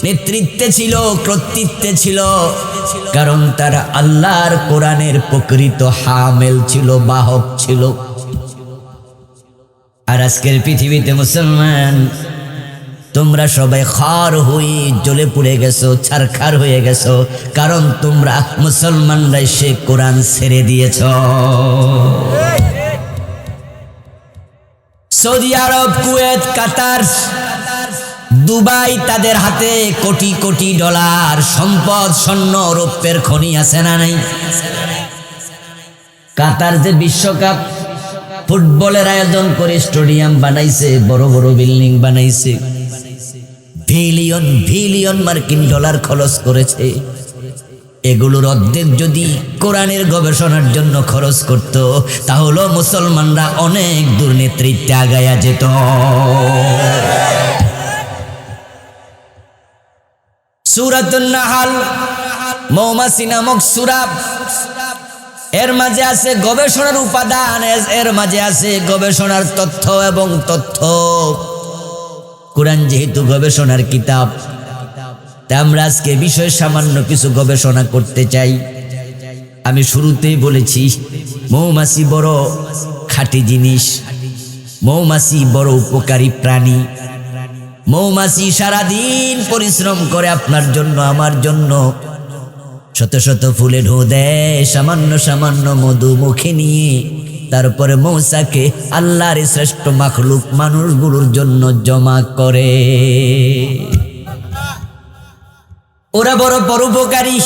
Speaker 1: নেতৃত্বে ছিল, কর্তৃত্বে ছিল, কারণ তারা আল্লাহর কোরআনের প্রকৃত হামেল ছিল, বাহক ছিল। আর আজকের পৃথিবীতে মুসলমান তোমরা সবাই খার হয়ে জ্বলে পুড়ে গেছো, ছারখার হয়ে গেছো, কারণ তোমরা মুসলমানরা সে কোরআন ছেড়ে দিয়েছ। সৌদি আরব, কুয়েত, কাতার, দুবাই, তাদের হাতে কোটি কোটি ডলার সম্পদ, স্বর্ণ রৌপ্যের খনি আছে না নাই? কাতার যে বিশ্বকাপ ফুটবলের আয়োজন করে স্টেডিয়াম বানাইছে, বড় বড় বিল্ডিং বানাইছে, বিলিয়ন বিলিয়ন মার্কিন ডলার খরচ করেছে। এগুলোর অর্ধেক যদি কোরআনের গবেষণার জন্য খরচ করত, তাহলে মুসলমানরা অনেক দূর নেতৃত্বে আগায়া যেত। সূরাতুন নাহাল, মৌমাছি নামক সূরা, এর মাঝে আছে গবেষণার উপাদান, এর মাঝে আছে গবেষণার তথ্য এবং তথ্য। কোরআন যেহেতু গবেষণার কিতাব, তাই আমরা আজকে বিষয়ে সামান্য কিছু গবেষণা করতে চাই। আমি শুরুতেই বলেছি মৌমাছি বড় খাঁটি জিনিস, মৌমাছি বড় উপকারী প্রাণী। মৌমাছি সারাদিন পরিশ্রম করে আপনার জন্য, আমার জন্য। শত শত ফুলে ঢো দেয়, সামান্য সামান্য মধু মুখে নিয়ে তারপরে মৌচাকে আল্লাহর শ্রেষ্ঠ মাখলুক মানুষগুলোর জন্য জমা করে। ওরা বড় পরোপকারী।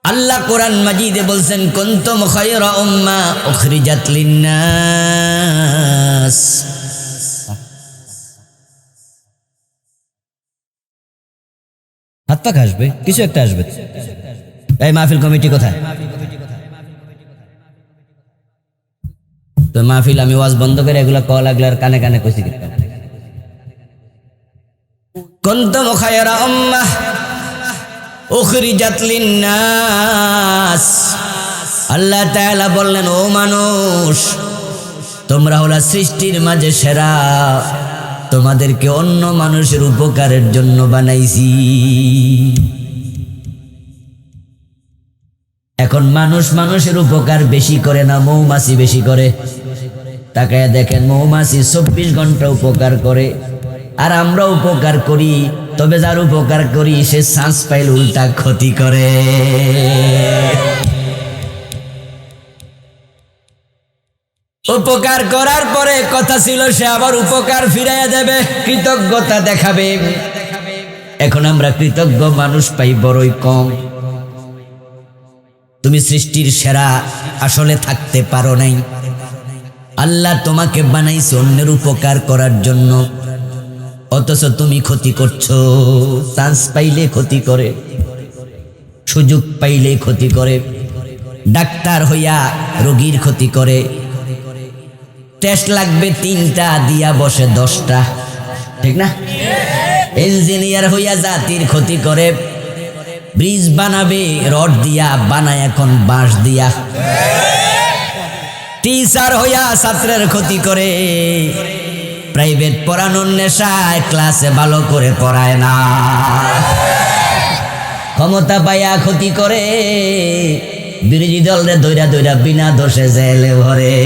Speaker 1: আল্লাহ কোরআন মাজিদে বলছেন, কুনতুম খায়রা উম্মাহ উখরিজাত লিন্নাস। হাত পাক আসবে, কিছু একটা আসবে। এই মাহফিল কমিটি কোথায়? তো মাহফিল আমি ওয়াজ বন্ধ করে এগুলা কল আগলার কানে কানে কইছি। কুনতুম খায়রা উম্মাহ উখরিজাত লিন্নাস। আল্লাহ তাআলা বললেন, ও মানুষ, তোমরা হলো সৃষ্টির মাঝে সেরা, তোমাদেরকে অন্য মানুষের উপকারের জন্য বানাইছি। এখন মানুষ মানুষের উপকার বেশি করে না, মৌমাছি বেশি করে। তাকায় দেখেন, মৌমাছি 24 ঘন্টা উপকার করে, আর আমরা উপকার করি, তবে যার উপকার করি সে চান্স পাইলে উল্টা ক্ষতি করে। উপকার করার পরে কথা ছিল সে আবার উপকার ফিরাইয়া দেবে, কৃতজ্ঞতা দেখাবে। এখন আমরা কৃতজ্ঞ মানুষ পাই বড়ই কম। তুমি সৃষ্টির সেরা, আসলে থাকতে পারো নাই। আল্লাহ তোমাকে বানাইছে অন্যের উপকার করার জন্য, অথচ তুমি ক্ষতি করছো। চান্স পাইলে ক্ষতি করে, সুযোগ পাইলে ক্ষতি করে। ডাক্তার হইয়া রোগীর ক্ষতি করে। টেস্ট লাগবে 3টা, দিয়া বসে 10টা, ঠিক না? ইঞ্জিনিয়ার হইয়া জাতির ক্ষতি করে। ব্রিজ বানাবে রড দিয়া, বানায় এখন বাঁশ দিয়া। টিচার হইয়া ছাত্রের ক্ষতি করে। প্রাইভেট পড়ানোর নেশায় ক্লাসে ভালো করে পড়ায় না। ক্ষমতা পাইয়া ক্ষতি করে। বিরোধী দলরে দইরা দইরা বিনা দোষে জেলে ভরে।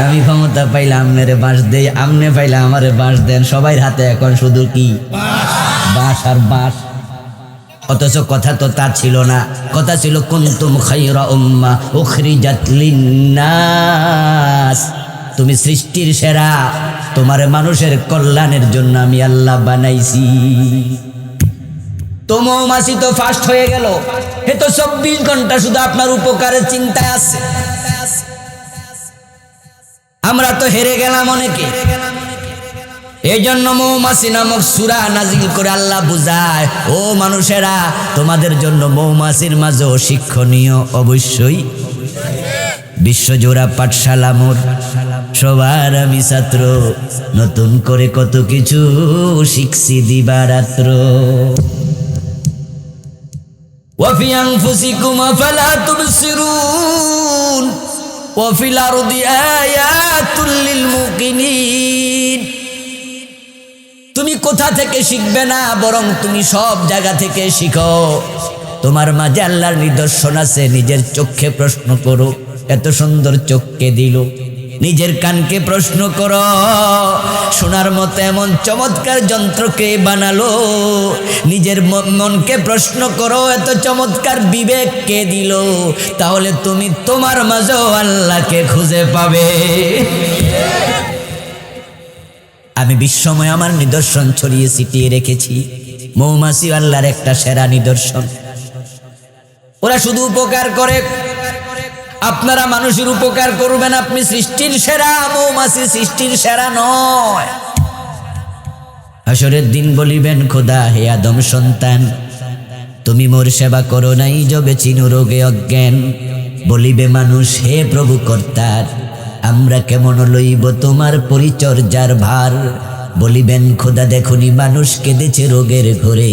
Speaker 1: আমি ক্ষমতা পাইলে আমনেরে বাঁশ দেই, আমনে পাইলে আমারে বাঁশ দেন। সবাই হাতে এখন শুধু কি বাঁশ আর বাঁশ। অথচ কথা তো তার ছিল না। কথা ছিল, কুনতুম খায়রা উম্মাহ উখরিজাত লিন্নাস। তুমি সৃষ্টির সেরা, তোমারে মানুষের কল্যাণের জন্য আমি আল্লাহ বানাইছি। তো মৌমাছি তো ফাস্ট হয়ে গেল, এ তো 24 ঘন্টা শুধু আপনার উপকারের চিন্তায় আছে। আমরা তো হেরে গেলাম অনেকে। এই জন্য মৌমাছি নামক সূরা নাজিল করে আল্লাহ বুঝায়, ও মানুষেরা, তোমাদের জন্য মৌমাছির মাঝেও শিক্ষণীয় অবশ্যই। বিশ্বজোড়া পাঠশালা মোর, সবার আমি ছাত্র, নতুন করে কত কিছু শিখছি দিবারাত্র। ওয়াফি আনফুসিকুম আফালা তুবসিরুন ওয়াফিল আরদি আয়াতুল লিল মুকিনিন। তুমি কোথা থেকে শিখবে না, বরং তুমি সব জায়গা থেকে শিখো। তোমার মাঝে আল্লাহর নিদর্শন আছে, নিজের চোখে প্রশ্ন করো, এত সুন্দর চোখকে দিল। নিজের কানকে প্রশ্ন করো, শোনার মতো এমন চমৎকার যন্ত্রকে বানালো। নিজের মনকে প্রশ্ন করো, এত চমৎকার বিবেক কে দিল। তাহলে তুমি তোমার মাঝেও আল্লাহকে খুঁজে পাবে। আমি বিশ্বময় আমার নিদর্শন ছড়িয়ে ছিটিয়ে রেখেছি। মৌমাছি আল্লাহর একটা সেরা নিদর্শন। ওরা শুধু উপকার করে, আপনারা মানুষের উপকার করবেন। আপনি সৃষ্টির সেরা, মৌমাছি সৃষ্টির সেরা নয়। হাসরের দিন বলিবেন, খোদা হে আদম সন্তান, তুমি মোর সেবা করো নাই যবে চিনু রোগে অজ্ঞান। বলিবে মানুষ, হে প্রভু কর্তার, আমরা কেমন লইব তোমার পরিচর্যার ভার। বলিবেন, খোদা দেখুনি মানুষ কেঁদেছে রোগের ঘরে,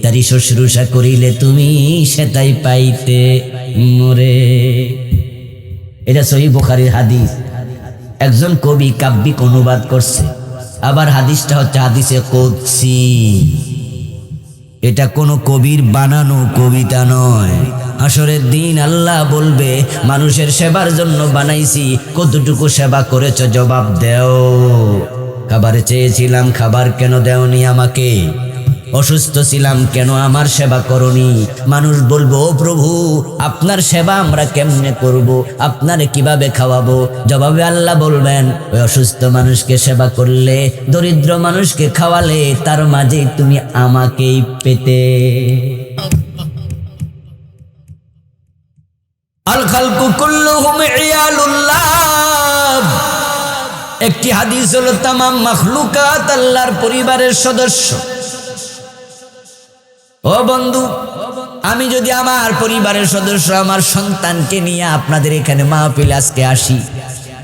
Speaker 1: তারি শুশ্রূষা করিলে তুমি সেটাই পাইতে মোরে। এটা সহিহ বুখারীর হাদিস। একজন কবি কাব্যিক অনুবাদ করছে, আবার হাদিসটা হচ্ছে হাদিসে কুদসি। এটা কোনো কবির বানানো কবিতা নয়। হাসরের দিন আল্লাহ বলবে, মানুষের সেবার জন্য বানাইছি, কতটুকু সেবা করেছ জবাব দেও। খাবার চেয়েছিলাম, খাবার কেন দেওনি আমাকে? অসুস্থ ছিলাম, কেন আমার সেবা করনি? মানুষ বলবো, ও প্রভু, আপনার সেবা আমরা কেমনে করব, আপনারে কিভাবে খাওয়াবো? জবাবে আল্লাহ বলবেন, ওই অসুস্থ মানুষকে সেবা করলে, দরিদ্র মানুষকে খাওয়ালে, তার মাঝে তুমি আমাকেই পেতে। আল খালকু কুল্লুহুম ইয়ালুল্লাহ। একটি হাদিস হলো, তামাম মাখলুকাত আল্লাহর পরিবারের সদস্য। ও বন্ধু, আমি যদি আমার পরিবারের সদস্য, আমার সন্তানকে নিয়ে আপনাদের এখানে মাহফিল আজকে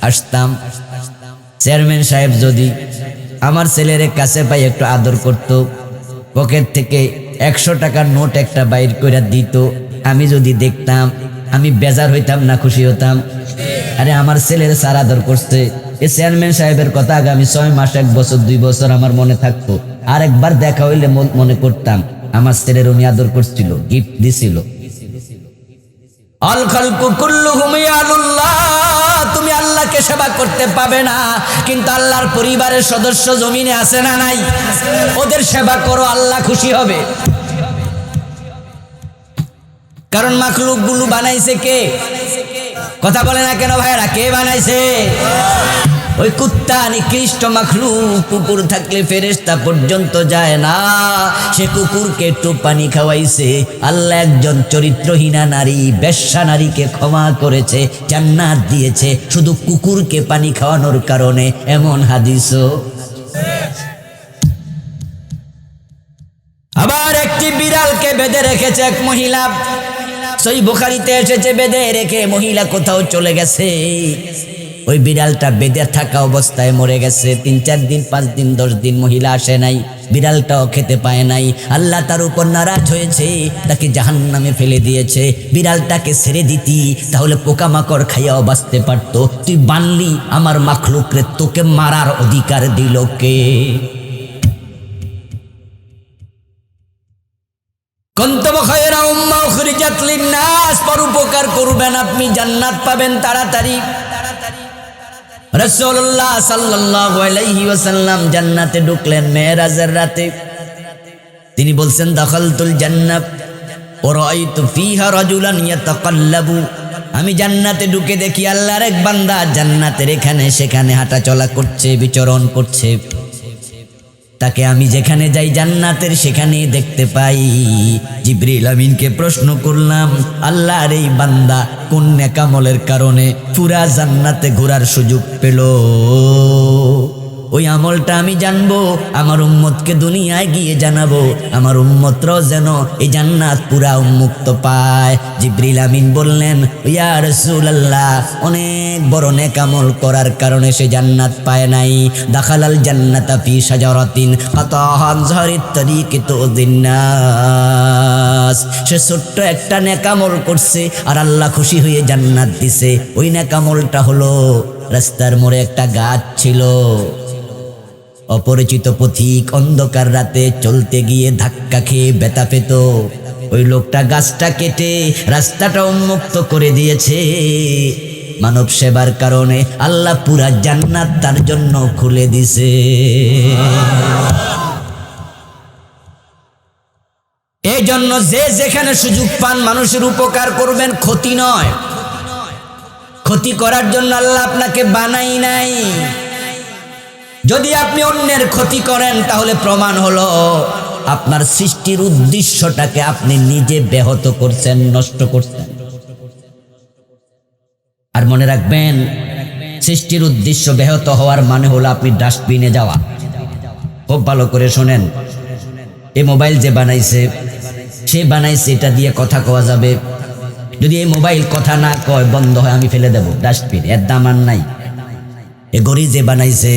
Speaker 1: আসতাম, চেয়ারম্যান সাহেব যদি আমার ছেলের কাছে পাই একটু আদর করত, পকেট থেকে 100 টাকার নোট একটা বাইর করে দিত, আমি যদি দেখতাম, আমি বেজার হইতাম না খুশি হতাম? আরে আমার ছেলের স্যার আদর করছে, এই চেয়ারম্যান সাহেবের কথা আগামী 6 মাস, 1 বছর, 2 বছর আমার মনে থাকতো। আর একবার দেখা হইলে মনে করতাম আমার ছেলের উনি আদর করছিল, গিফট দিছিল। আল খালকু কুল্লুহুম ইয়ালুল্লাহ। তুমি আল্লাহকে সেবা করতে পাবে না, কিন্তু আল্লাহর পরিবারের সদস্য জমিনে আছে না নাই? ওদের সেবা করো, আল্লাহ খুশি হবে। কারণ মাখলুকগুলো বানাইছে কে? কথা বলে না কেন ভাইরা? কে বানাইছে? ওই কুত্তা নিকৃষ্ট মাখলুক, কুকুর থাকলে ফেরেশতা পর্যন্ত যায় না, সে কুকুরকে একটু পানি খাওয়াইছে। আল্লাহ একজন চরিত্রহীনা নারী, বেশ্যা নারীকে ক্ষমা করেছে, জান্নাত দিয়েছে শুধু কুকুরকে পানি খাওয়ানোর কারণে। এমন হাদিসও। আবার একটি বিড়ালকে বেঁধে রেখেছে এক মহিলা, সহিহ বুখারীতে এসেছে, বেঁধে রেখে মহিলা কোথাও চলে গেছে। ওই বিড়ালটা বেঁধে থাকা অবস্থায় মরে গেছে। 3-4 দিন, 5 দিন, 10 দিন মহিলা আসে নাই, বিড়ালটাও খেতে পায় নাই। আল্লাহ তার উপর নারাজ হয়েছে, তাকে জাহান্নামে ফেলে দিয়েছে। বিড়ালটাকে ছেড়ে দিতি, তাহলে পোকামাকড় খাইয়াও বাঁচতে পারতো। তুই বানলি আমার মাখলুকরে, তোকে মারার অধিকার দিল কে? কুনতুম খায়রা উম্মাহ উখরিজাত লিন-নাস, পরোপকার করবেন, আপনি জান্নাত পাবেন তাড়াতাড়ি। রাসূলুল্লাহ সাল্লাল্লাহু আলাইহি ওয়াসাল্লাম জান্নাতে ঢুকলেন মেরাজের রাতে। তিনি বলছেন, দাখালতুল জান্নাহ ওয়া রাআইতু ফিহা রাজুলান ইয়াতাকাল্লাবু। আমি জান্নাতে ঢুকে দেখি আল্লাহর এক বান্দা জান্নাতের এখানে সেখানে হাঁটা চলা করছে, বিচরণ করছে। তাকে আমি যেখানে যাই জান্নাতের সেখানে দেখতে পাই। জিবরিল আমিনকে প্রশ্ন করলাম, আল্লাহর এই বান্দা কোন নেকামলের কারণে পুরা জান্নাতে ঘোরার সুযোগ পেল? ওই আমলটা আমি জানবো, আমার উম্মতকে দুনিয়ায় গিয়ে জানাবো, আমার উম্মতরাও যেন এই জান্নাত পুরা উন্মুক্ত পায়। জিবরিল আমিন বললেন, ইয়া রাসূলুল্লাহ, অনেক বড় নেকামল করার কারণে সে জান্নাত পায় নাই। দাখালাল জান্নাতা ফি শাজারাতিন কাতাহান যারিত তারিকি তুযিন্নাস। সে ছোট্ট একটা নেকামল করছে আর আল্লাহ খুশি হয়ে জান্নাত দিছে। ওই নেকামলটা হলো, রাস্তার মোড়ে একটা গাছ ছিল, অপরিচিত পথিক অন্ধকার রাতে চলতে গিয়ে ধাক্কা খেয়ে ব্যথা পেত। ওই লোকটা গাছটা কেটে রাস্তাটা উন্মুক্ত করে দিয়েছে। মানব সেবার কারণে আল্লাহ পুরা জান্নাত তার জন্য খুলে দিছে। এই জন্য যে যেখানে সুযোগ পান মানুষের উপকার করবেন, ক্ষতি নয়। ক্ষতি করার জন্য আল্লাহ আপনাকে বানাই নাই। যদি আপনি অন্যের ক্ষতি করেন, তাহলে প্রমাণ হলো আপনার সৃষ্টির উদ্দেশ্যটাকে আপনি নিজে ব্যাহত করছেন, নষ্ট করছেন। আর মনে রাখবেন, সৃষ্টির উদ্দেশ্য ব্যাহত হওয়ার মানে হলো আপনি ডাস্টবিনে যাওয়া। খুব ভালো করে শোনেন, এই মোবাইল যে বানাইছে, সে বানাইছে এটা দিয়ে কথা কওয়া যাবে। যদি এই মোবাইল কথা না কয়, বন্ধ হয়, আমি ফেলে দেব ডাস্টবিন, এর দাম আর নাই। এ গড়ি যে বানাইছে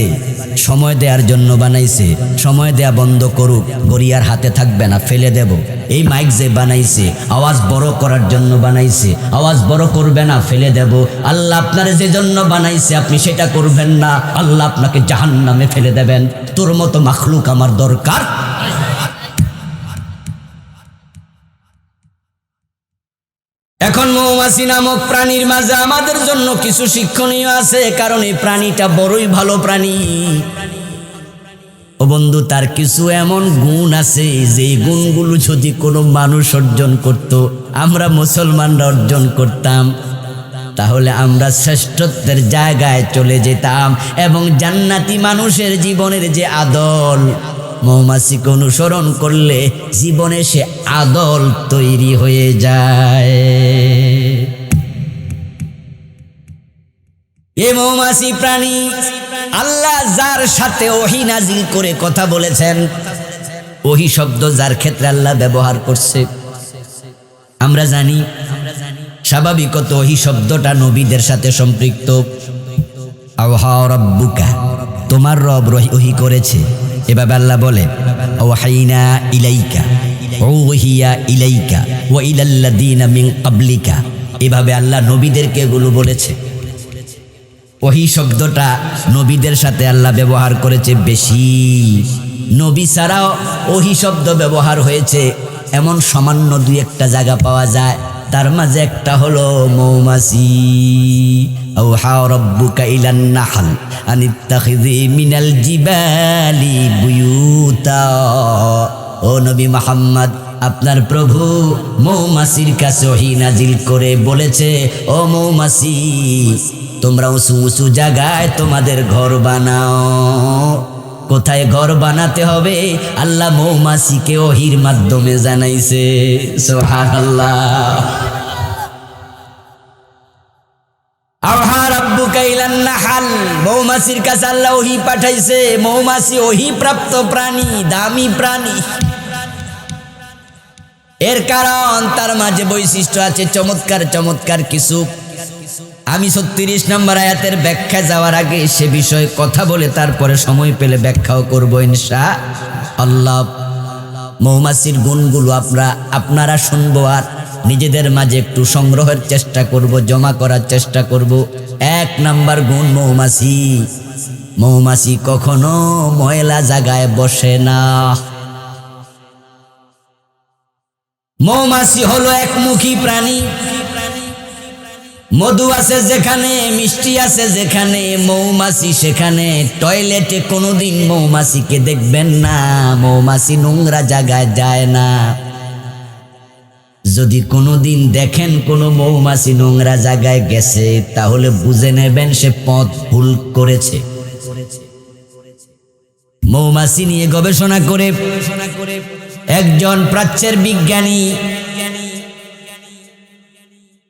Speaker 1: সময় দেওয়ার জন্য বানাইছে, সময় দেয়া বন্ধ করুক, গড়ি আর হাতে থাকবে না, ফেলে দেব। এই মাইক যে বানাইছে আওয়াজ বড় করার জন্য বানাইছে, আওয়াজ বড় করবে না, ফেলে দেব। আল্লাহ আপনার যে জন্য বানাইছে আপনি সেটা করবেন না, আল্লাহ আপনাকে জাহান্নামে ফেলে দেবেন। তোর মতো মাখলুক আমার দরকার। এখন মৌমাছি নামক প্রাণীর মাঝে আমাদের জন্য কিছু শিক্ষণীয় আছে, কারণ এই প্রাণীটা বড়ই ভালো প্রাণী। ও বন্ধু, তার কিছু এমন গুণ আছে যে গুণগুলো যদি কোনো মানুষ অর্জন করত, আমরা মুসলমানরা অর্জন করতাম, তাহলে আমরা শ্রেষ্ঠত্বের জায়গায় চলে যেতাম এবং জান্নাতি মানুষের জীবনের যে আদল, মৌমাছিকে অনুসরণ করলে জীবনে সে আদল তৈরি হয়ে যায়। এ মৌমাছি প্রাণী আল্লাহ যার সাথে ওহী নাজিল করে কথা বলেছেন, ওহী শব্দ যার ক্ষেত্রে আল্লাহ ব্যবহার করছে, আমরা জানি স্বাভাবিকত ওহী শব্দটা নবীদের সাথে সম্পৃক্ত। আওহা রাব্বুকা, তোমার রব ওহী করেছে। এভাবে আল্লাহ বলে ওয়াহাইনা ইলাইকা, ওহিয়া ইলাইকা ওয়া ইলাল্লাযীনা মিন ক্বাবলিকা। এভাবে আল্লাহ নবীদেরকে এগুলো বলেছে। ওহী শব্দটা নবীদের সাথে আল্লাহ ব্যবহার করেছে বেশি। নবী ছাড়াও ওহী শব্দ ব্যবহার হয়েছে এমন সামান্য দুই একটা জায়গা পাওয়া যায়, তার মাঝে একটা হলো মৌমাছি। আওহা রাব্বুকা ইলান নাহল আনিত্তাখিযি মিনাল জিবালি বুয়ুতা। ও নবী মুহাম্মদ, আপনার প্রভু মৌমাছির কাছে ওহী নাজিল করে বলেছে, ও মৌমাছি, তোমরা উঁচু উঁচু জায়গায় তোমাদের ঘর বানাও। কোথায় ঘর বানাতে হবে আল্লাহ মৌমাছিকে ওহীর মাধ্যমে জানাইছে। সুবহানাল্লাহ। আওহা রাব্বুকা ইলান নাহল, মৌমাছির কাছে আল্লাহ ওহী পাঠাইছে। মৌমাছি ওহী প্রাপ্ত প্রাণী, দামি প্রাণী। এর কারণ তার মাঝে বৈশিষ্ট্য আছে চমৎকার চমৎকার কিছু। আমি ৩৬ নম্বর আয়াতের ব্যাখ্যা যাওয়ার আগে সে বিষয়ে কথা বলে তারপরে সময় পেলে ব্যাখ্যাও করব ইনশাআল্লাহ। মৌমাছির গুণগুলো আপনারা শুনবো আর নিজেদের মাঝে একটু সংগ্রহের চেষ্টা করব, জমা করার চেষ্টা করব। ১ নাম্বার গুণ মৌমাছি, মৌমাছি কখনো ময়লা জায়গায় বসে না। মৌমাছি হলো একমুখী প্রাণী। মধু আছে যেখানে, মিষ্টি আছে যেখানে, মৌমাছি সেখানে। টয়লেটে কোনোদিন মৌমাছিকে দেখবেন না। মৌমাছি নোংরা জায়গায় যায় না। যদি কোনোদিন দেখেন কোনো মৌমাছি নোংরা জায়গায় গেছে, তাহলে বুঝে নেবেন সে পথ ভুল করেছে। মৌমাছি নিয়ে গবেষণা করে একজন প্রাচ্যের বিজ্ঞানী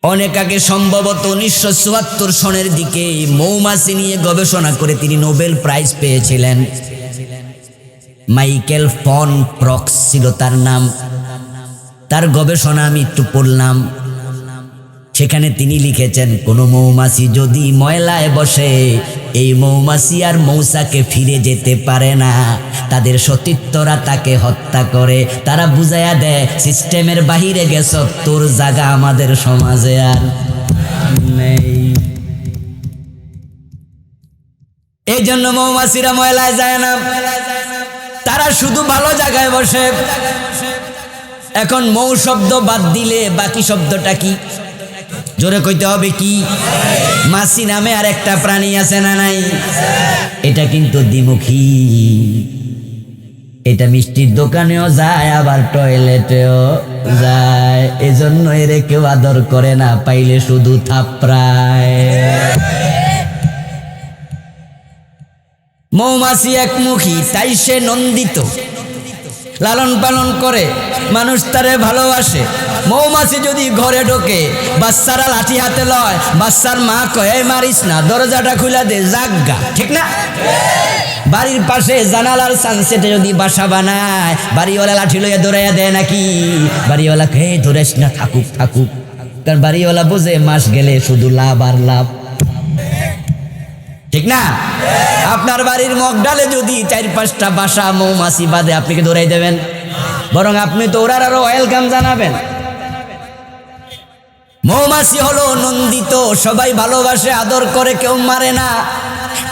Speaker 1: অনেক আগে, সম্ভবত ১৯৭৪ সনের দিকে, মৌমাছি নিয়ে গবেষণা করে তিনি নোবেল প্রাইজ পেয়েছিলেন। মাইকেল ফন প্রক্স ছিল তার নাম। তার গবেষণা আমি একটু পড়লাম। সেখানে তিনি লিখেছেন, কোন মৌমাছি যদি ময়লায় বসে, এই মৌমাছি আর মৌচাকে ফিরে যেতে পারে না। তাদের সতীর্থরা তাকে হত্যা করে। তারা বুঝাইয়া দেয়, সিস্টেমের বাহিরে গেছ, তোর জায়গা আমাদের সমাজে আর নেই। এই জন্য মৌমাছিরা ময়লায় যায় না, তারা শুধু ভালো জায়গায় বসে। এখন মৌ শব্দ বাদ দিলে বাকি শব্দটা কি? জোরে কইতে হবে কি? মাছি নামে আর একটা প্রাণী আছে না নাই? এটা কিন্তু দ্বিমুখী। এটা মিষ্টির দোকানেও যায়, আবার টয়লেটেও যায়। এজন্য এরে কেউ আদর করে না, পাইলে শুধু থাপড়ায়। মৌমাছি একমুখী, তাই সে নন্দিত, লালন পালন করে, মানুষ তারে ভালোবাসে। মৌমাছি যদি ঘরে ঢোকে, বাচ্চারা লাঠি হাতে লয়, বাচ্চার মা কয়ে মারিস না, দরজাটা খুলে দে, জাগা, ঠিক না? বাড়ির পাশে জানালার সানসেটে যদি বাসা বানায়, বাড়িওয়ালা লাঠি লইয়া দৌড়াইয়া দেয় নাকি? বাড়িওয়ালা কে ধরেস না, থাকুক থাকুক। কারণ বাড়িওয়ালা বোঝে মাস গেলে শুধু লাভ আর লাভ, ঠিক না? আপনার বাড়ির মগডালে যদি ৪-৫টা বাসা মৌমাছি বাঁধে, আপনি কি দৌড়াই দেবেন? বরং আপনি তো ওরার আরো ওয়েলকাম জানাবেন। মৌমাছি হলো নন্দিত, সবাই ভালোবাসে, আদর করে, কেউ মারে না।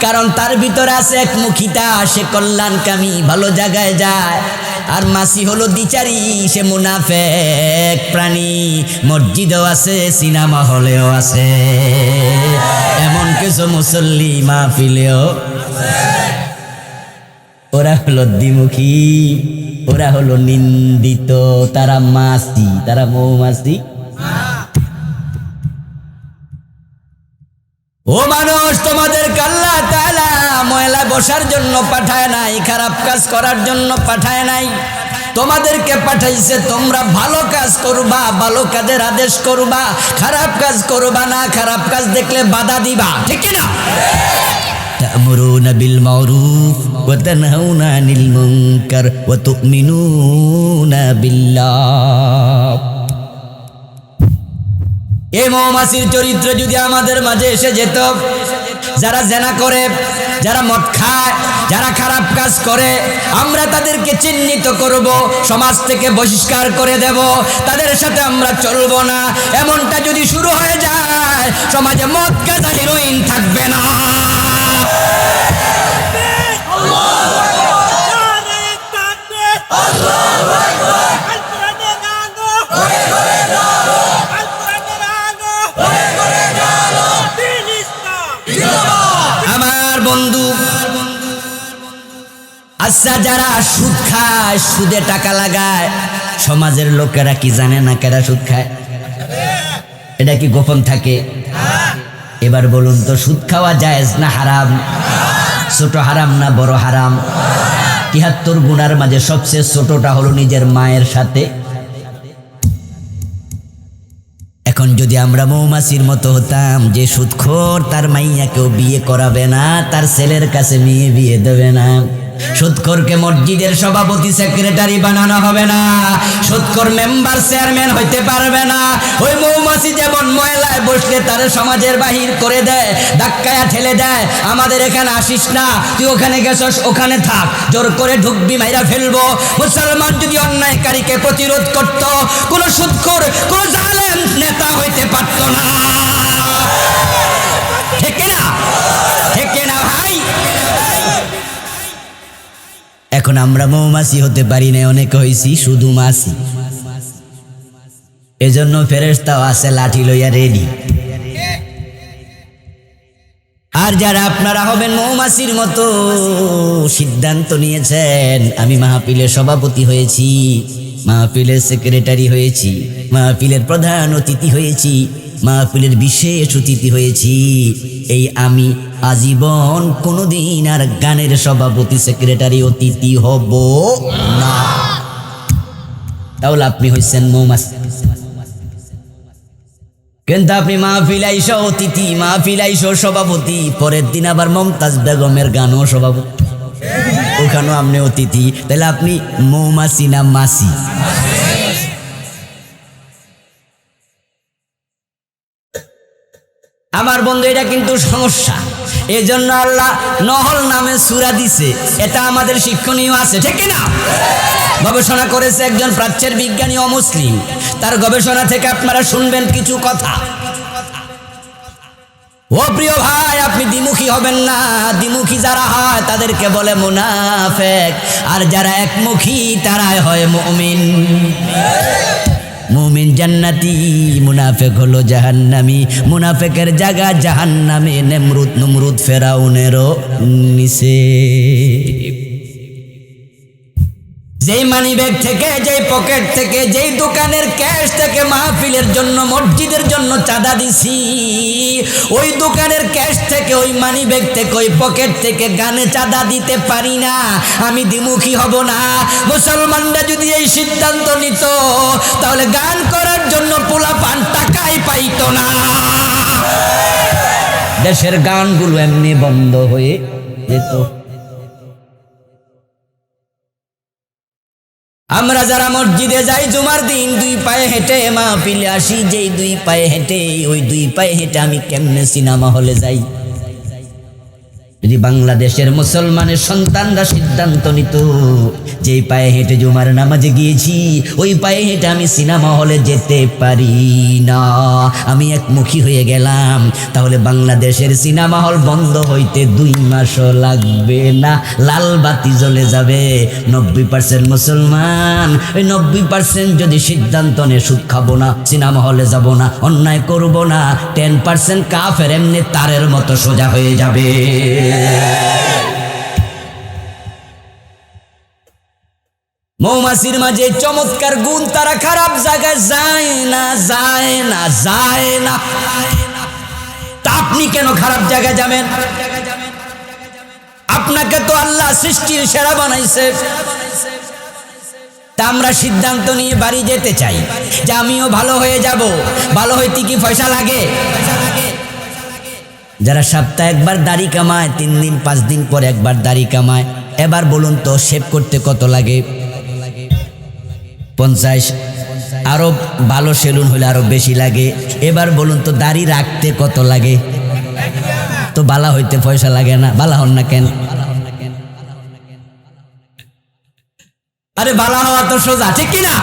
Speaker 1: কারণ তার ভিতরে আছে একমুখিতা, সে কল্যাণকামী, ভালো জায়গায় যায়। আর মাসি হলো দ্বিচারী, সে মুনাফেক প্রাণী। মসজিদেও আছে, সিনেমা হলেও আছে, এমন কিছু মুসল্লি মাহফিলেও। ওরা হলো দ্বিমুখী, ওরা হলো নিন্দিত, তারা মাসি, তারা মৌমাছি। ও মানুষ, তোমাদের আল্লাহ তাআলা ময়লা বসার জন্য পাঠায় নাই, খারাপ কাজ করার জন্য পাঠায় নাই। তোমাদেরকে পাঠাইছে তোমরা ভালো কাজ করবা, ভালো কাজের আদেশ করবা, খারাপ কাজ করবা না, খারাপ কাজ দেখলে বাধা দিবা, ঠিক না? তা'মুরুনা বিল মারুফ ওয়া তানহাউনা আনিল মুনকার ওয়া তু'মিনুনা বিল্লাহ। এই মৌমাছির চরিত্র যদি আমাদের মাঝে এসে যেত, যারা জেনা করে, যারা মদ খায়, যারা খারাপ কাজ করে, আমরা তাদেরকে চিহ্নিত করব, সমাজ থেকে বহিষ্কার করে দেব, তাদের সাথে আমরা চলবো না। এমনটা যদি শুরু হয়ে যায়, সমাজে মদ গাঁজা হিরোইন থাকবে না। আমার বন্ধু, আচ্ছা যারা সুদ খায়, সুদে টাকা লাগায়, সমাজের লোকেরা কি জানে না কেরা সুদ খায়? এটা কি গোপন থাকে? এবার বলুন তো, সুদ খাওয়া জায়েজ না হারাম? ছোট হারাম না বড় হারাম? ৭৩ গুনার মাঝে সবচেয়ে ছোটটা হলো নিজের মায়ের সাথে। এখন যদি আমরা মৌমাছির মতো হতাম, যে সুদখোর তার মাইয়াকেও বিয়ে করাবে না, তার ছেলের কাছে মেয়ে বিয়ে দেবে না, সুদখোরকে মসজিদের সভাপতি সেক্রেটারি বানানো হবে না, সুদখোর মেম্বার চেয়ারম্যান হইতে পারবে না। ওই মৌমাছি যেমন ময়লায় বসলে তার সমাজের বাহির করে দেয়, ধাক্কায়া ঠেলে দেয়, আমাদের এখানে আসিস না, তুই ওখানে গেছস, ওখানে থাক, জোর করে ঢুকবি, মাইরা ফেলবো। মুসলমান যদি অন্যায়কারীকে প্রতিরোধ করত, কোন সুদখোর, কোন জালেম নেতা হইতে পারত না, ঠিক না? ঠিক না ভাই? এখন আমরা মৌমাছি হতে পারি না, অনেকে হইছি শুধু মাছি। এজন্য ফেরেশতাও আছে লাঠি লইয়া রেডি। আর যারা আপনারা হবেন মৌমাছির মতো, সিদ্ধান্ত নিয়েছেন, আমি মাহফিলের সভাপতি হয়েছি, মাহফিলের সেক্রেটারি হয়েছি, মাহফিলের প্রধান অতিথি হয়েছি, মাহফিলের বিশেষ অতিথি হয়েছি, এই আমি আজীবন কোনোদিন আর গানের সভাপতি সেক্রেটারি অতিথি হব না। তাহলে আপনি হয়েছেন মৌমাছি। কিন্তু আপনি মাহফিল আইসা অতিথি, মাহফিল আইসা সভাপতি, পরের দিন আবার মমতাজ বেগমের গানও সভাপতি, ওখানেও আপনি অতিথি, তাহলে আপনি মৌমাছি না মাছি? আমার বন্ধু, এটা কিন্তু সমস্যা। এই জন্য আল্লাহ নহল নামে সূরা দিছে, এটা আমাদের শিক্ষণীয় আছে, ঠিক না? গবেষণা করেছে একজন প্রাচ্যের বিজ্ঞানী অমুসলিম, তার গবেষণা থেকে আপনারা শুনবেন কিছু কথা। ও প্রিয় ভাই, আপনি দ্বিমুখী হবেন না। দ্বিমুখী যারা হয় তাদেরকে বলে মুনাফেক, আর যারা একমুখী তারাই হয় মুমিন। মুমিন জান্নাতি, মুনাফেক হলো জাহান্নামী। মুনাফেকের জায়গা জাহান্নামে, নমরুদ ফেরাউনেরও নিচে। যেই মানি ব্যাগ থেকে, যেই পকেট থেকে, যেই দোকানের ক্যাশ থেকে মাহফিলের জন্য, মসজিদের জন্য চাঁদা দিছি, ওই দোকানের ক্যাশ থেকে, ওই মানি ব্যাগ থেকে, ওই পকেট থেকে গানে চাঁদা দিতে পারি না, আমি দ্বিমুখী হব না। মুসলমানরা যদি এই সিদ্ধান্ত নিত, তাহলে গান করার জন্য পোলাপান টাকাই পাইত না। দেশের গানগুলো এমনি বন্ধ হয়ে যেত। আমরা যারা মসজিদে যাই জুমার দিন, 2 পায়ে হেঁটে মাহফিলে আসি, যেই 2 পায়ে হেঁটে, ওই 2 পায়ে হেঁটে আমি কেমনে সিনেমা হলে যাই? যদি বাংলাদেশের মুসলমানের সন্তানরা সিদ্ধান্ত নিত যেই পায়ে হেঁটে জুমার নামাজে গিয়েছি ওই পায়ে হেঁটে আমি সিনেমা হলে যেতে পারি না, আমি একমুখী হয়ে গেলাম, তাহলে বাংলাদেশের সিনেমা হল বন্ধ হইতে 2 মাসও লাগবে না, লাল বাতি জ্বলে যাবে। 90% মুসলমান, ওই 90% যদি সিদ্ধান্ত নেয় সুদ খাবো না, সিনেমা হলে যাব না, অন্যায় করব না, 10% কাফের এমনি তারের মতো সোজা হয়ে যাবে। মৌমাছির মাঝে চমৎকার গুণ, তারা খারাপ জায়গায় যায় না, যায় না, যায় না। তা আপনি কেন খারাপ জায়গায় যাবেন? আপনাকে তো আল্লাহ সৃষ্টির সেরা বানাইছে। তা আমরা সিদ্ধান্ত নিয়ে বাড়ি যেতে চাই যে আমিও ভালো হয়ে যাব। ভালো হইতে কি পয়সা লাগে? যারা সপ্তাহে একবার দাড়ি কামায়, 3 দিন 5 দিন পর একবার দাড়ি কামায়, এবার বলুন তো শেভ করতে কত লাগে? 50। আরো ভালো সেলুন হলে আরো বেশি লাগে। এবার বলুন তো দাড়ি রাখতে কত লাগে? তো বালা হইতে পয়সা লাগে না, বালা হন না কেন? আরে বালা হওয়া তো সোজা, ঠিক কিনা?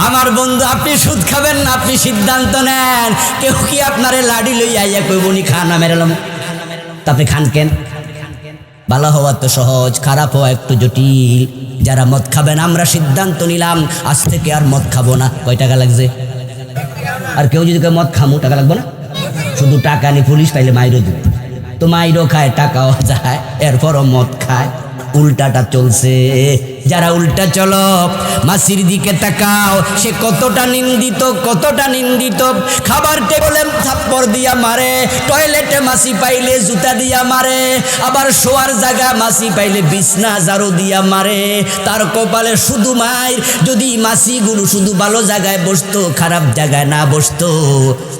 Speaker 1: আমার বন্ধু, আপনি সুদ খাবেন না, আপনি সিদ্ধান্ত নেন। কেউ কি আপনারে লাডি লইয়া আইয়া কইবনি খানা মেরালাম, তা আপনি খান কেন? ভালো হওয়া তো সহজ, খারাপ হওয়া একটু জটিল। যারা মদ খাবেন, আমরা সিদ্ধান্ত নিলাম আজ থেকে আর মদ খাবো না। কয় টাকা লাগছে? আর কেউ যদি মদ খামু, টাকা লাগবে না? শুধু টাকা নিয়ে পুলিশ পাইলে মাইরও দিব। তো মাইরও খায়, টাকাও যায়, এরপরও মদ খায়। উল্টাটা চলছে। যারা উল্টা চলো, মাসির দিকে তাকাও, সে কতটা নিন্দিত, কতটা নিন্দিত। খাবার টেবিলে থাপ্পড় দিয়া মারে, টয়লেটে মাসি পাইলে জুতা দিয়া মারে, আবার শোয়ার জায়গা মাসি পাইলে বিছনা ঝাড়ু দিয়া মারে। তার কপালে শুধু মায়ের। যদি মাসিগুলো শুধু ভালো জায়গায় বসতো, খারাপ জায়গায় না বসতো,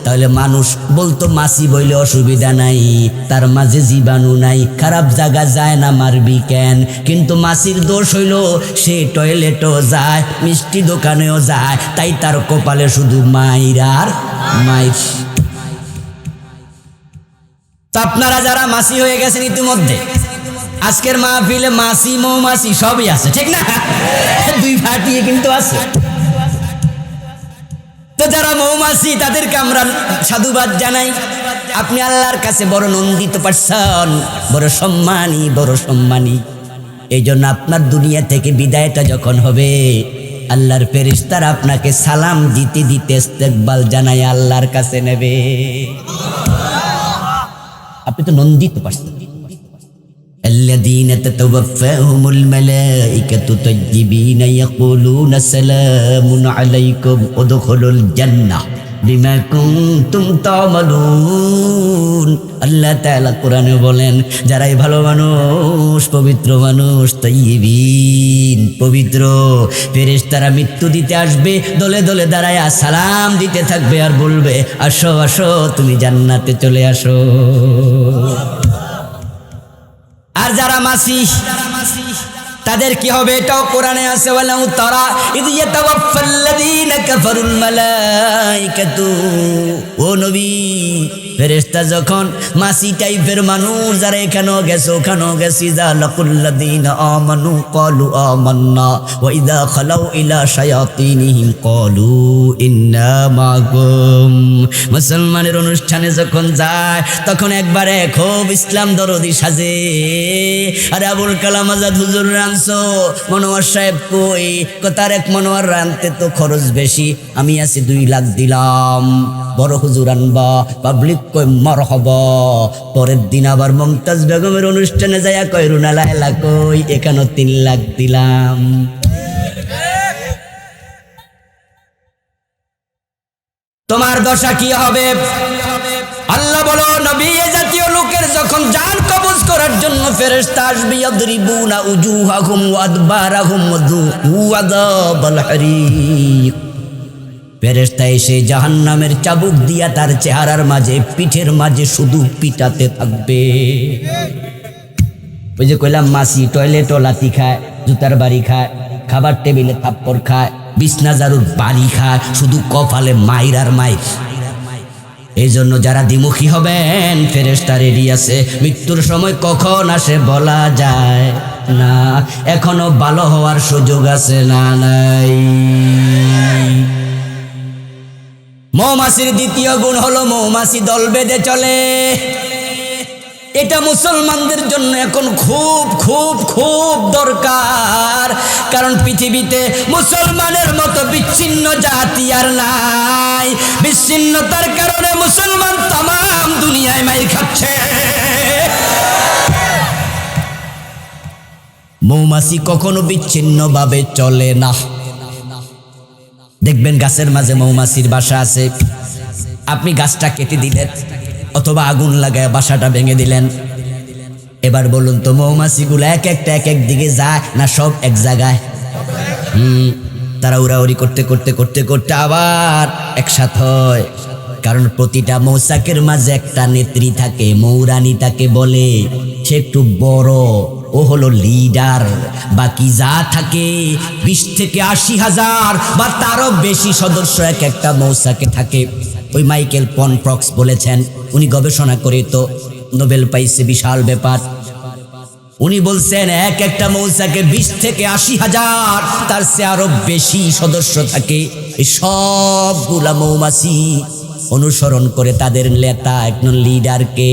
Speaker 1: তাহলে মানুষ বলতো মাসি বইলে অসুবিধা নাই, তার মাঝে জীবাণু নাই, খারাপ জায়গা যায় না, মারবি কেন? কিন্তু মাসির দোষ হইল সে টয়লেটও যায়, মিষ্টি দোকানেও যায়, তাই তার কপালে শুধু মাইর আর মাইর। তো আপনারা যারা মাসি হয়ে গেছেন ইতিমধ্যে, আজকের মাহফিলে মাসি মৌমাছি সবই আছে, ঠিক না? 2 ফাটিয়ে কিন্তু আছে। তো যারা মৌমাছি তাদেরকে আমরা সাধুবাদ জানাই। আপনি আল্লাহর কাছে বড় নন্দিত পারছেন, বড় সম্মানী, বড় সম্মানী। এই জন্য আপনার দুনিয়া থেকে বিদায়টা যখন হবে, আল্লাহর ফেরেশতারা আপনাকে সালাম দিতে দিতে ইস্তেকবাল জানায় আল্লাহর কাছে নেবে। আপনি তো নন্দিত পারছেন। الذين تتوفاهم الملائكة طيبين يقولون سلام عليكم ادخلوا الجنة বিমা কুনতুম তা'মালুন। আল্লাহ তাআলা কোরআনে বলেন, যারাই ভালো মানুষ, পবিত্র মানুষ, তাইয়্যিবিন, পবিত্র, ফেরেশতারা মৃত্যু দিতে আসবে, দলে দলে দাঁড়ায়া সালাম দিতে থাকবে আর বলবে, আসো আসো, তুমি জান্নাতে চলে আসো। আর যারা মাসি, তাদের কি হবে? এটাও কোরআনে আছে, ওয়ালাউ তারা ইয ইয়াতাওয়াফাল্লাযীনা কাফারুল মালাইকাতু। ও নবী, ফেরেশতা যখন মাসি টাইপের মানুষ, যারা এখানেও গেছে ওখানেও গেছে, যা লাকুল্লাযীনা আমানু ক্বালু আমান্না ওয়া ইযা খালাউ ইলা শায়াতিনিহিম ক্বালু ইন্না মাকুম। মুসলমানের অনুষ্ঠানে যখন যায়, তখন একবারে খুব ইসলাম দরদি সাজে। আরে আবুল কালাম আজাদ হুজুর রানছো, মনোয়ার সাহেব কই? কথার এক মনোয়ার রানতে তো খরচ বেশি, আমি আছি 2 লাখ দিলাম। বড় হুজুর আনবা, পাবলিক কই মারহাবা। পরের দিন আবার মমতাজ বেগমের অনুষ্ঠানে যায়া কই, রুনা লায়লা কই? এখানেও 3 লাখ দিলাম। তোমার দশা কি হবে? আল্লাহ বলো, নবী, এ জাতীয় লোকের যখন জান কবজ করার জন্য ফেরেশতা আসবে, ইয়াদরিবুনা উজুহাহুম ওয়া আদবারাহুম ওয়াযুকু আযাবাল হারিক। ফেরেশতা এসে জাহান্নামের চাবুক দিয়া তার চেহারার মাঝে, পিঠের মাঝে শুধু পিটাতে থাকবে। ওই যে কইলাম, মাসি টয়লেটও লাথি খায়, জুতার বাড়ি খায়, খাবার টেবিলে থাপ্পড় খায়, বিছনা ঝাড়ুর বাড়ি খায়, শুধু কপালে মাইর আর মাইর। এই জন্য যারা দ্বিমুখী হবেন ফেরেশতা রেডি আছে। মৃত্যুর সময় কখন আসে বলা যায় না, এখনো ভালো হওয়ার সুযোগ আছে না নাই? মৌমাছির দ্বিতীয় গুণ হলো মৌমাছি দল বেঁধে চলে। এটা মুসলমানদের জন্য এখন খুব খুব খুব দরকার, কারণ পৃথিবীতে মুসলমানের মতো বিচ্ছিন্ন জাতি আর নাই। বিচ্ছিন্নতার কারণে মুসলমান তামাম দুনিয়ায় মাইর খাচ্ছে। মৌমাছি কখনো বিচ্ছিন্নভাবে চলে না। দেখবেন গাছের মাঝে মৌমাছির বাসা আছে, আপনি গাছটা কেটে দিলেন অথবা আগুন লাগায় বাসাটা ভেঙে দিলেন। এবার বলুন তো মৌমাছিগুলো এক একটা এক এক দিকে যায় না সব এক জায়গায়? তারা উড়াউড়ি করতে করতে করতে করতে আবার একসাথে হয়, কারণ প্রতিটা মৌচাকের মাঝে একটা নেত্রী থাকে, মৌরানী তাকে বলে। সে একটু বড়, ও হলো লিডার। বাকি যা থাকে 20 থেকে 80,000 বা তারও বেশি সদস্য এক একটা মৌচাকে থাকে। ওই মাইকেল পনফ্রক্স বলেছেন, উনি গবেষণা করে তো নোবেল পাইছে, বিশাল ব্যাপার। উনি বলছেন এক একটা মৌচাকে 20 থেকে 80,000 তার চেয়ে আরো বেশি সদস্য থাকে। এই সবগুলা মৌমাছি অনুসরণ করে তাদের নেতা একজন লিডারকে।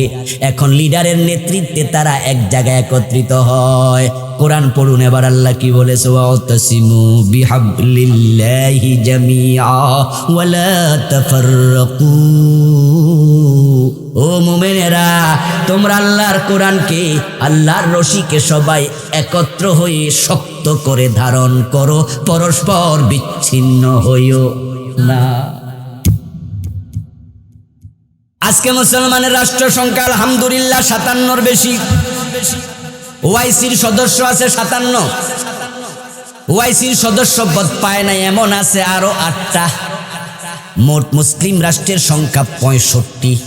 Speaker 1: এখন লিডারের নেতৃত্বে তারা এক জায়গায় একত্রিত হয়। কোরআন পড়ুন এবার, আল্লাহ কি বলেছে? ওয়াতাসিমু বিহাবলিল্লাহি জামিআ ওয়ালা তাফাররাকু। ও মুমিনেরা, তোমরা আল্লাহর কোরআনকে, আল্লাহর রশিকে সবাই একত্র হয়ে শক্ত করে ধারণ করো, পরস্পর বিচ্ছিন্ন হইও না। আজকে মুসলমানের রাষ্ট্র সংখ্যা আলহামদুলিল্লাহ 57-র বেশি। ওআইসির সদস্য আছে 57। ওআইসির সদস্য পদ পায় না এমন আছে আরো 8টা। মোট মুসলিম রাষ্ট্রের সংখ্যা 65।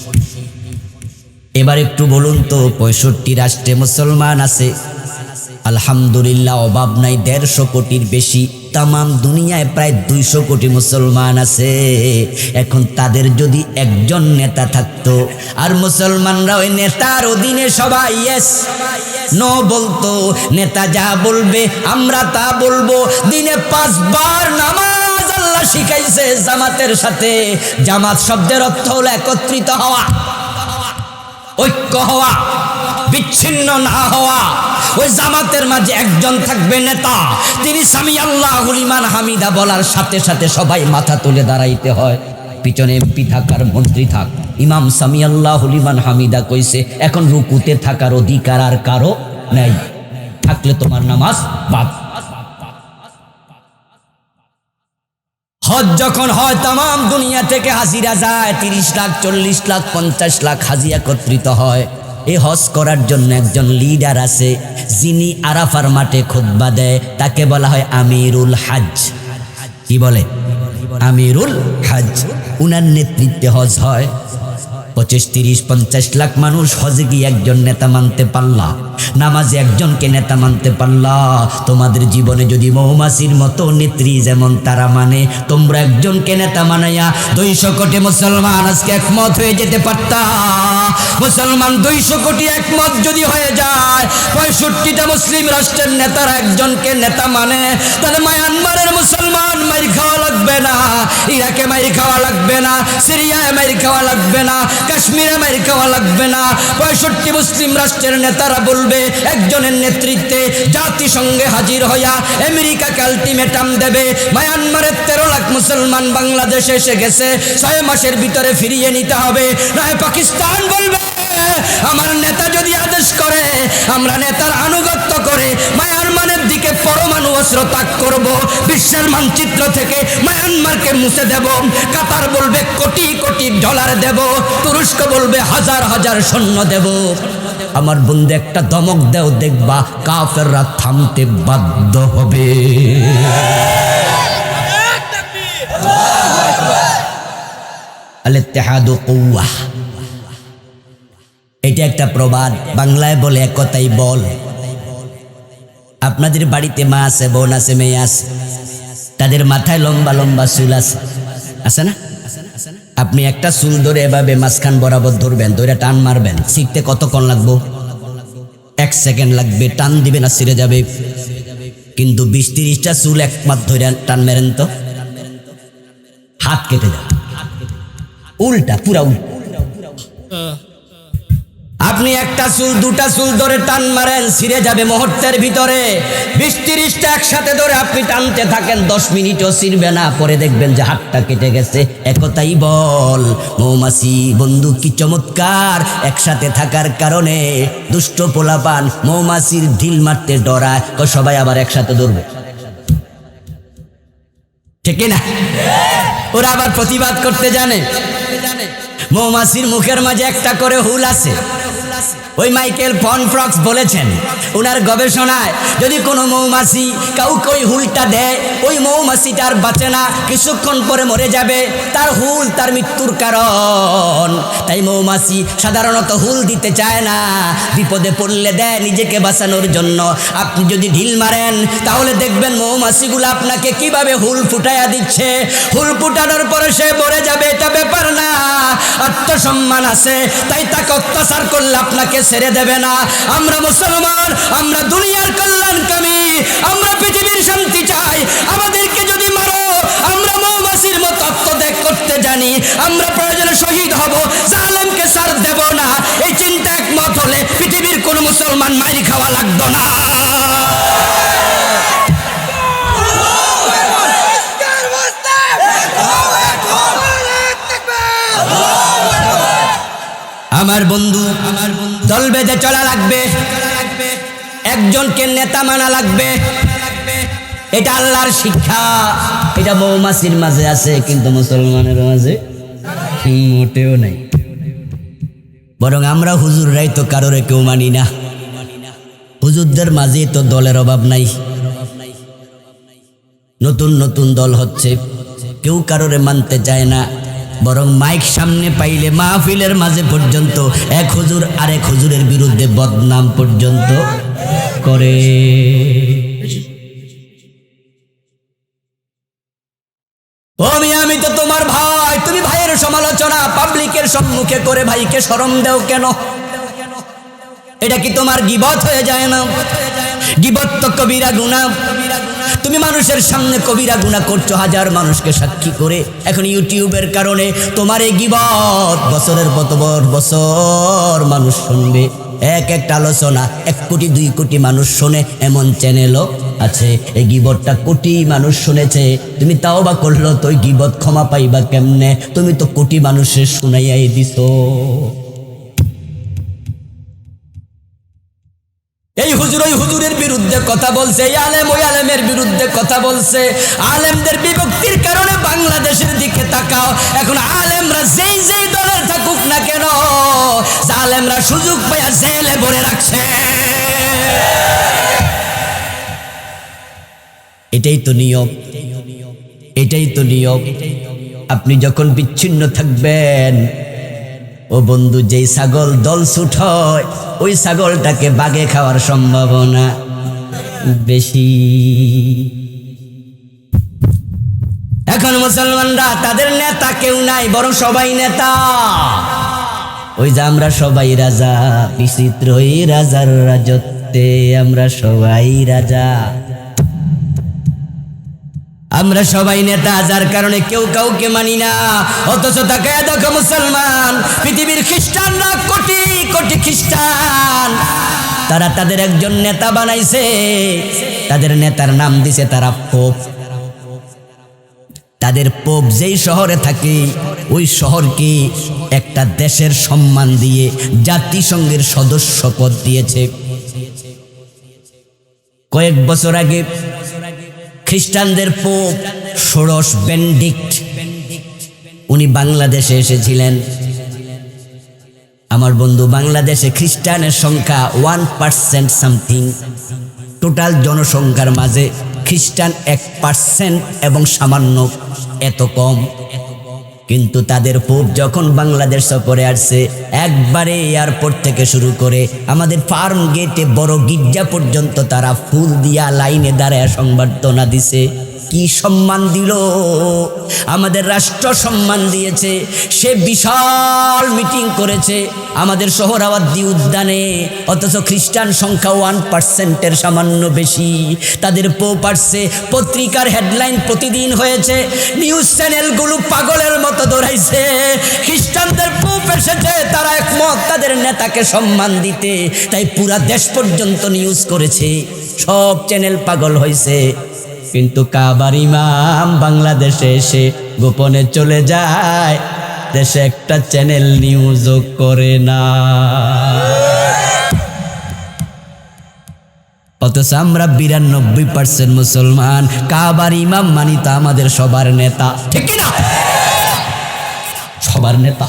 Speaker 1: এবার একটু বলুন তো 65 রাষ্ট্রে মুসলমান আছে আলহামদুলিল্লাহ, অভাব নাই, 150 কোটির বেশি। তামাম দুনিয়ায় প্রায় 200 কোটি মুসলমান আছে। এখন তাদের যদি একজন নেতা থাকতো আর মুসলমানরা ওই নেতার অধীনে সবাই ইয়েস নো বলতো, নেতা যা বলবে আমরা তা বলবো, দিনে 5 বার নামাজ আল্লাহ শিখাইছে জামাতের সাথে। জামাত শব্দের অর্থ হলো একত্রিত হওয়া, ঐক্য হওয়া, বিচ্ছিন্ন না হওয়া। ওই জামাতের মাঝে একজন থাকবে নেতা, তিনি সামি আল্লাহু লিমান হামিদা বলার সাথে সাথে সবাই মাথা তুলে দাঁড়াইতে হয়। পিছনে এমপি থাকার মন্ত্রী থাক, ইমাম সামি আল্লাহু লিমান হামিদা কইছে। এখন রুকুতে থাকার অধিকার আর কারো নাই, থাকলে তোমার নামাজ বাদ। হজ যখন হয় তামাম দুনিয়া থেকে হাজিরা যায়, 30 লাখ 40 লাখ 50 লাখ হাজি একত্রিত হয়। এই হজ করার জন্য একজন লিডার আছে, যিনি আরাফার মাঠে খুতবা দেয়, তাকে বলা হয় আমিরুল হজ। কি বলে? আমিরুল হজ। উনার নেতৃত্বে হজ হয়। 25, 30, 50 লাখ মানুষ হজে গিয়ে একজন নেতা মানতে পারলা, নামাজে একজনকে নেতা মানতে পারলা। তোমাদের জীবনে যদি মৌমাছির মতো নেত্রী যেমন তারা মানে, তোমরা একজনকে নেতা মানাইয়া 200 কোটি মুসলমান আজকে একমত হয়ে যেতে পারতা। মুসলমান 200 কোটি একমত যদি হয়ে যায়, 65টা মুসলিম রাষ্ট্রের নেতারা একজনকে নেতা মানে, তাহলে মায়ানমারের মুসলমান মাইর খাওয়া লাগবে না, ইরাকে মাইর খাওয়া লাগবে না, সিরিয়ায় মাইর খাওয়া লাগবে না, কাশ্মীরে মাইর খাওয়া লাগবে না। 65 মুসলিম রাষ্ট্রের নেতারা বলবে, একজনের নেতৃত্বে জাতিসংঘে হাজির হইয়া আমেরিকাকে আলটিমেটাম দেবে, মায়ানমারের 13 লাখ মুসলমান বাংলাদেশে এসে গেছে, 6 মাসের ভিতরে ফিরিয়ে নিতে হবে। নয় পাকিস্তান বলবে, আমার নেতা যদি আদেশ করে আমরা নেতার আনুগত্য করে মায়ানমারের দিকে পরমাণু অস্ত্র ত্যাগ করব, বিশ্বের মানচিত্র থেকে মায়ানমারকে মুছে দেব। কাতার বলবে কোটি কোটি ডলার দেব, তুরস্ক বলবে হাজার হাজার সৈন্য দেব। আমার বন্ধু একটা ধমক দেও, দেখবা কাফেররা থামতে বাধ্য হবে। আল-ইত্তিহাদু কুওয়া, এটা একটা প্রবাদ, বাংলায় বলে একতাই বল। আপনাদের বাড়িতে মা আছে, বোন আছে, মেয়ে আছে, তাদের মাথায় লম্বা লম্বা চুল আছে, আছে না? আপনি একটা চুল ধরে এভাবে মাঝখান বরাবর ধরবেন, ধরে টান মারবেন, শিখতে কতক্ষণ লাগবো? 1 সেকেন্ড লাগবে। টান দিবেন আর ছিঁড়ে যাবে। কিন্তু 20-30টা চুল একমাত্র ধরে টান মেরেন তো হাত কেটে যাবে। উল্টা, পুরা উল্টা। আপনি একটা চুল 2টা চুল ধরে টান মারেন, ছিঁড়ে যাবে মুহূর্তের ভিতরে। 20-30টা একসাথে ধরে আপনি টানতে থাকেন, 10 মিনিটও ছিঁড়বে না, পরে দেখবেন যে হাতটা কেটে গেছে। একতাই বল মৌমাছি বন্ধু কি চমৎকার, একসাথে থাকার কারণে দুষ্ট পোলাপান মৌমাছির ঢিল মারতে ডরায়, সবাই আবার একসাথে ধরবে, ঠিক না? ওরা আবার প্রতিবাদ করতে জানে। মৌমাছির মুখের মাঝে একটা করে হুল আছে। ওই মাইকেল ফন ফ্রক্স বলেছেন ওনার গবেষণায়, যদি কোনো মৌমাছি কাউকে ওই হুলটা দেয়, ওই মৌমাছিটার বাঁচে না, কিছুক্ষণ পরে মরে যাবে। তার হুল তার মৃত্যুর কারণ। তাই মৌমাছি সাধারণত হুল দিতে চায় না, বিপদে পড়লে দেয় নিজেকে বাঁচানোর জন্য। আপনি যদি ঢিল মারেন তাহলে দেখবেন মৌমাছিগুলো আপনাকে কিভাবে হুল ফুটাইয়া দিচ্ছে। হুল ফুটানোর পরে সে মরে যাবে, এটা ব্যাপার না। আত্মসম্মান আছে, তাই তাকে অত্যাচার করলে আপনাকে ছেড়ে দেবে না। আমরা মুসলমান, আমরা দুনিয়ার কল্যাণকামী, আমরা পৃথিবীর শান্তি চাই। আমাদেরকে যদি মারো, আমরা মৌমাছির মতো আত্মত্যাগ করতে জানি। আমরা প্রয়োজনে শহীদ হব, জালেমকে ছাড় দেব না। এই চিন্তা একমত হলে পৃথিবীর কোন মুসলমান মাইর খাওয়া লাগতো না। আমার বন্ধু, দল বেঁধে চলা লাগবে, একজনকে নেতা মানা লাগবে। এটা আল্লাহর শিক্ষা। এটা মৌমাছির মাঝে আছে, কিন্তু মুসলমানের মাঝে মোটেও নাই। বরং আমরা হুজুররাই তো কারোরে কেউ মানি না। হুজুরদের মাঝে তো দলের অভাব নাই। নতুন নতুন দল হচ্ছে, কেউ কারোরে মানতে চায় না। বরং মাইক সামনে পাইলে মাহফিলের মাঝে পর্যন্ত এক হুজুর আরেক হুজুরের বিরুদ্ধে বদনাম পর্যন্ত করে। ও মিয়া, আমি তো তোমার ভাই, তুমি ভাইয়ের সমালোচনা পাবলিকের সম্মুখে করে ভাইকে শরম দাও কেন? এটা কি তোমার গীবত হয়ে যায় না? গীবত তো কবিরা গুনাহ। তুমি মানুষের সামনে কবিরা গুনাহ করছো, হাজার মানুষকে সাক্ষী করে। এখন ইউটিউবের কারণে তোমার এই গীবত বছরের পর বছর মানুষ শুনবে। একটা আলোচনা 1 কোটি 2 কোটি মানুষ শোনে, এমন চ্যানেলও আছে। এই গীবতটা কোটি মানুষ শুনেছে। তুমি তাওবা করলো তো ওই গীবত ক্ষমা পাইবা কেমনে? তুমি তো কোটি মানুষের শুনাইয়াই দিছো। এই হুজুর ওই হুজুরের বিরুদ্ধে কথা বলছে, এই আলেম ওই আলেমের বিরুদ্ধে কথা বলছে। আলেমদের বিভক্তির কারণে বাংলাদেশের দিকে তাকাও। এখন আলেমরা যেই যেই দলের থাকুক না কেন, আলেমরা সুযোগ পাইয়া জেলে ভরে রাখছে। এটাই তো নিয়ম, এটাই তো নিয়ম। আপনি যখন বিচ্ছিন্ন থাকবেন, ও বন্ধু, যেই ছাগল দল ছুট হয় ওই ছাগলটাকে বাগে খাওয়ার সম্ভাবনা বেশি। এখন মুসলমানরা তাদের নেতা কেউ নাই, বরং সবাই নেতা। ওই যে আমরা সবাই রাজা, বিচিত্র এই রাজার রাজত্বে আমরা সবাই রাজা। আমরা সবাই নেতা, যার কারণে কেউ কাউকে মানি না। অথচ তাকায় দেখো মুসলমান, পৃথিবীর খ্রিস্টানরা কোটি কোটি খ্রিস্টান, তারা তাদের একজন নেতা বানাইছে। তাদের নেতার নাম দিছে তারা পোপ। তাদের পোপ যেই শহরে থাকে ওই শহরকে একটা দেশের সম্মান দিয়ে জাতিসংঘের সদস্য পদ দিয়েছে। কয়েক বছর আগে খ্রিস্টানদের পোপ ষোড়শ বেনেডিক্ট উনি বাংলাদেশে এসেছিলেন। আমার বন্ধু, বাংলাদেশে খ্রিস্টানের সংখ্যা 1% সামথিং। টোটাল জনসংখ্যার মাঝে খ্রিস্টান 1% এবং সামান্য, এত কম। কিন্তু তাদের পোপ যখন বাংলাদেশ সফরে আসছে, একবারে এয়ারপোর্ট থেকে শুরু করে আমাদের ফার্ম গেটে বড় গির্জা পর্যন্ত তারা ফুল দিয়া লাইনে দাঁড়ায় সংবর্ধনা দিছে। কি সম্মান দিল, আমাদের রাষ্ট্র সম্মান দিয়েছে। সে বিশাল মিটিং করেছে আমাদের সোহরাওয়ার্দী উদ্যানে, অথচ খ্রিস্টান সংখ্যা 1%-এর সামান্য বেশি। তাদের পোপ আসছে, পত্রিকার হেডলাইন প্রতিদিন হয়েছে, নিউজ চ্যানেলগুলো পাগলের মতো দৌড়াইছে, খ্রিস্টানদের পোপ এসেছে, তারা একমত তাদের নেতাকে সম্মান দিতে, তাই পুরা দেশ পর্যন্ত নিউজ করেছে, সব চ্যানেল পাগল হয়েছে। কিন্তু কাবার ইমাম বাংলাদেশে এসে গোপনে চলে যায়, দেশে একটা চ্যানেল নিউজও করে না। অথচ আমরা 92% মুসলমান, কাবার ইমাম মানি তা আমাদের সবার নেতা, ঠিক না? সবার নেতা।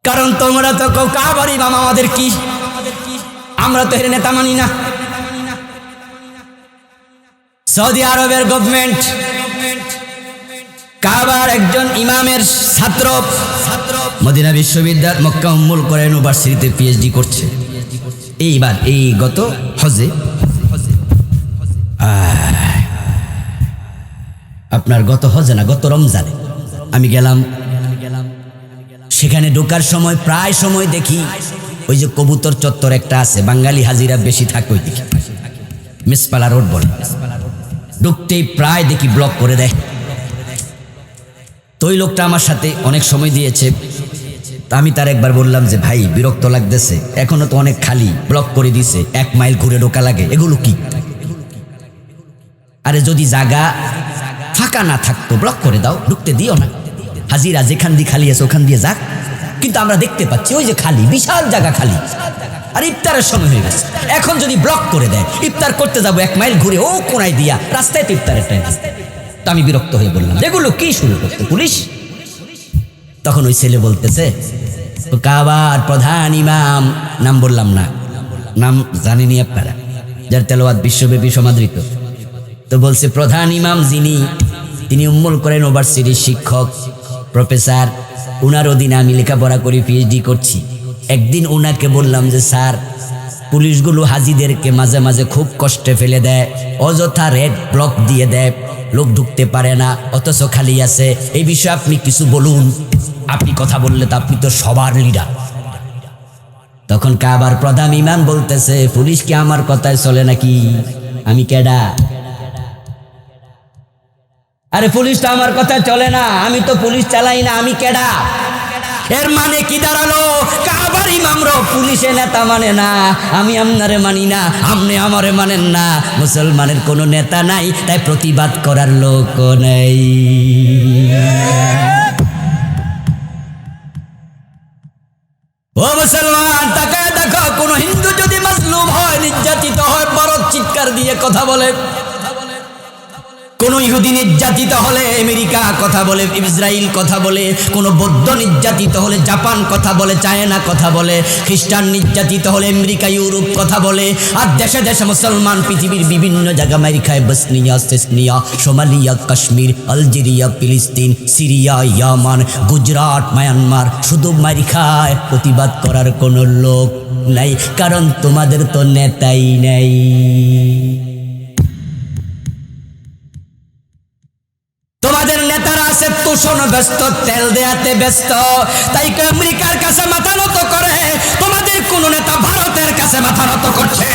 Speaker 1: কারণ তোমরা তো কাবার ইমাম আমাদের কি, আমরা তো এর নেতা মানি না। সৌদি আরবের গভর্নমেন্ট কাবার একজন ইমামের ছাত্র মদিনা বিশ্ববিদ্যালয় মক্কা উম্মুল কোরআন ইউনিভার্সিটিতে পিএইচডি করছে। এইবার এই গত হজে, আপনার গত হজে না, গত রমজানে আমি গেলাম। সেখানে ঢোকার সময় প্রায় সময় দেখি ওই যে কবুতর চত্বর একটা আছে, বাঙালি হাজিরা বেশি থাকে ওই দিকে, মিসপালা রোড বলে, ঢুকতেই প্রায় দেখি ব্লক করে দেয়। তো ওই লোকটা আমার সাথে অনেক সময় দিয়েছে। আমি তার একবার বললাম যে ভাই বিরক্ত লাগতেছে, এখনো তো অনেক খালি, ব্লক করে দিছে, 1 মাইল ঘুরে ঢোকা লাগে, এগুলো কি? আরে যদি জায়গা ফাঁকা না থাকতো ব্লক করে দাও, ঢুকতে দিও না, হাজিরা যেখান দিয়ে খালি আছে ওখান দিয়ে যাক। কিন্তু আমরা দেখতে পাচ্ছি ওই যে খালি, বিশাল জায়গা খালি, আর ইফতারের সময় হয়ে গেছে, এখন যদি ব্লক করে দেয়, ইফতার করতে যাবো 1 মাইল ঘুরে ও কোনায় দিয়া, রাস্তায় তো ইফতারের টাইম। তো আমি বিরক্ত হয়ে বললাম এগুলো কি শুরু করতে পুলিশ? তখন ওই ছেলে বলতেছে কাবার প্রধান ইমাম, নাম বললাম না, নাম জানেনি আপনারা, যার তেলাওয়াত বিশ্বব্যাপী সমাদৃত, তো বলছে প্রধান ইমাম যিনি, তিনি উম্মুল কোরআন ইউনিভার্সিটির শিক্ষক, প্রফেসর, উনার অধীনে আমি লেখাপড়া করে পিএইচডি করছি। একদিন উনাকে বললাম যে স্যার, পুলিশগুলো হাজিদেরকে মাঝে মাঝে খুব কষ্টে ফেলে দেয়, অযথা রেড ব্লক দিয়ে দেয়, লোক ঢুকতে পারে না, অথচ খালি আছে, এই বিষয়ে আপনি কিছু বলুন, আপনি কথা বললে তো আপনি তো সবার লিডার। তখন কাবার প্রধান ইমাম বলতেছে পুলিশ কি আমার কথায় চলে নাকি? আমি কেডা? আরে পুলিশ তো আমার কথায় চলে না, আমি তো পুলিশ চালাই না, আমি কেডা? এর মানে কি দাঁড়ালো? কাবার ইমামরা পুলিশের নেতা মানে না, আমি আপনারে মানি না, আপনি আমারে মানেন না, মুসলমানের কোনো নেতা নাই, তাই প্রতিবাদ করার লোক নেই। ও মুসলমান, তাকায় দেখো, কোন হিন্দু যদি মাজলুম হয়, নির্যাতিত হয়, বড় চিৎকার দিয়ে কথা বলে। কোন ইহুদি নির্যাতিত হলে আমেরিকা কথা বলে, ইসরায়েল কথা বলে, কোন বৌদ্ধ নির্যাতিত হলে জাপান কথা বলে, চায়না কথা বলে, খ্রিস্টান নির্যাতিত হলে আমেরিকা ইউরোপ কথা বলে। আর দেশে দেশে মুসলমান পৃথিবীর বিভিন্ন জায়গা মারি খায়, Bosnia, Chechnya, Somalia, Kashmir, Algeria, ফিলিস্তিন, সিরিয়া, ইয়ামান, গুজরাট, মায়ানমার, শুধু মারি খায়, প্রতিবাদ করার কোনো লোক নাই, কারণ তোমাদের তো নেতাই নাই। তোমাদের নেতারা আছে তোষণ ব্যস্ত, তেল দেয়াতে ব্যস্ত, তাই আমেরিকার কাছে মাথা নত করে, তোমাদের কোন নেতা ভারতের কাছে মাথা নত করছে।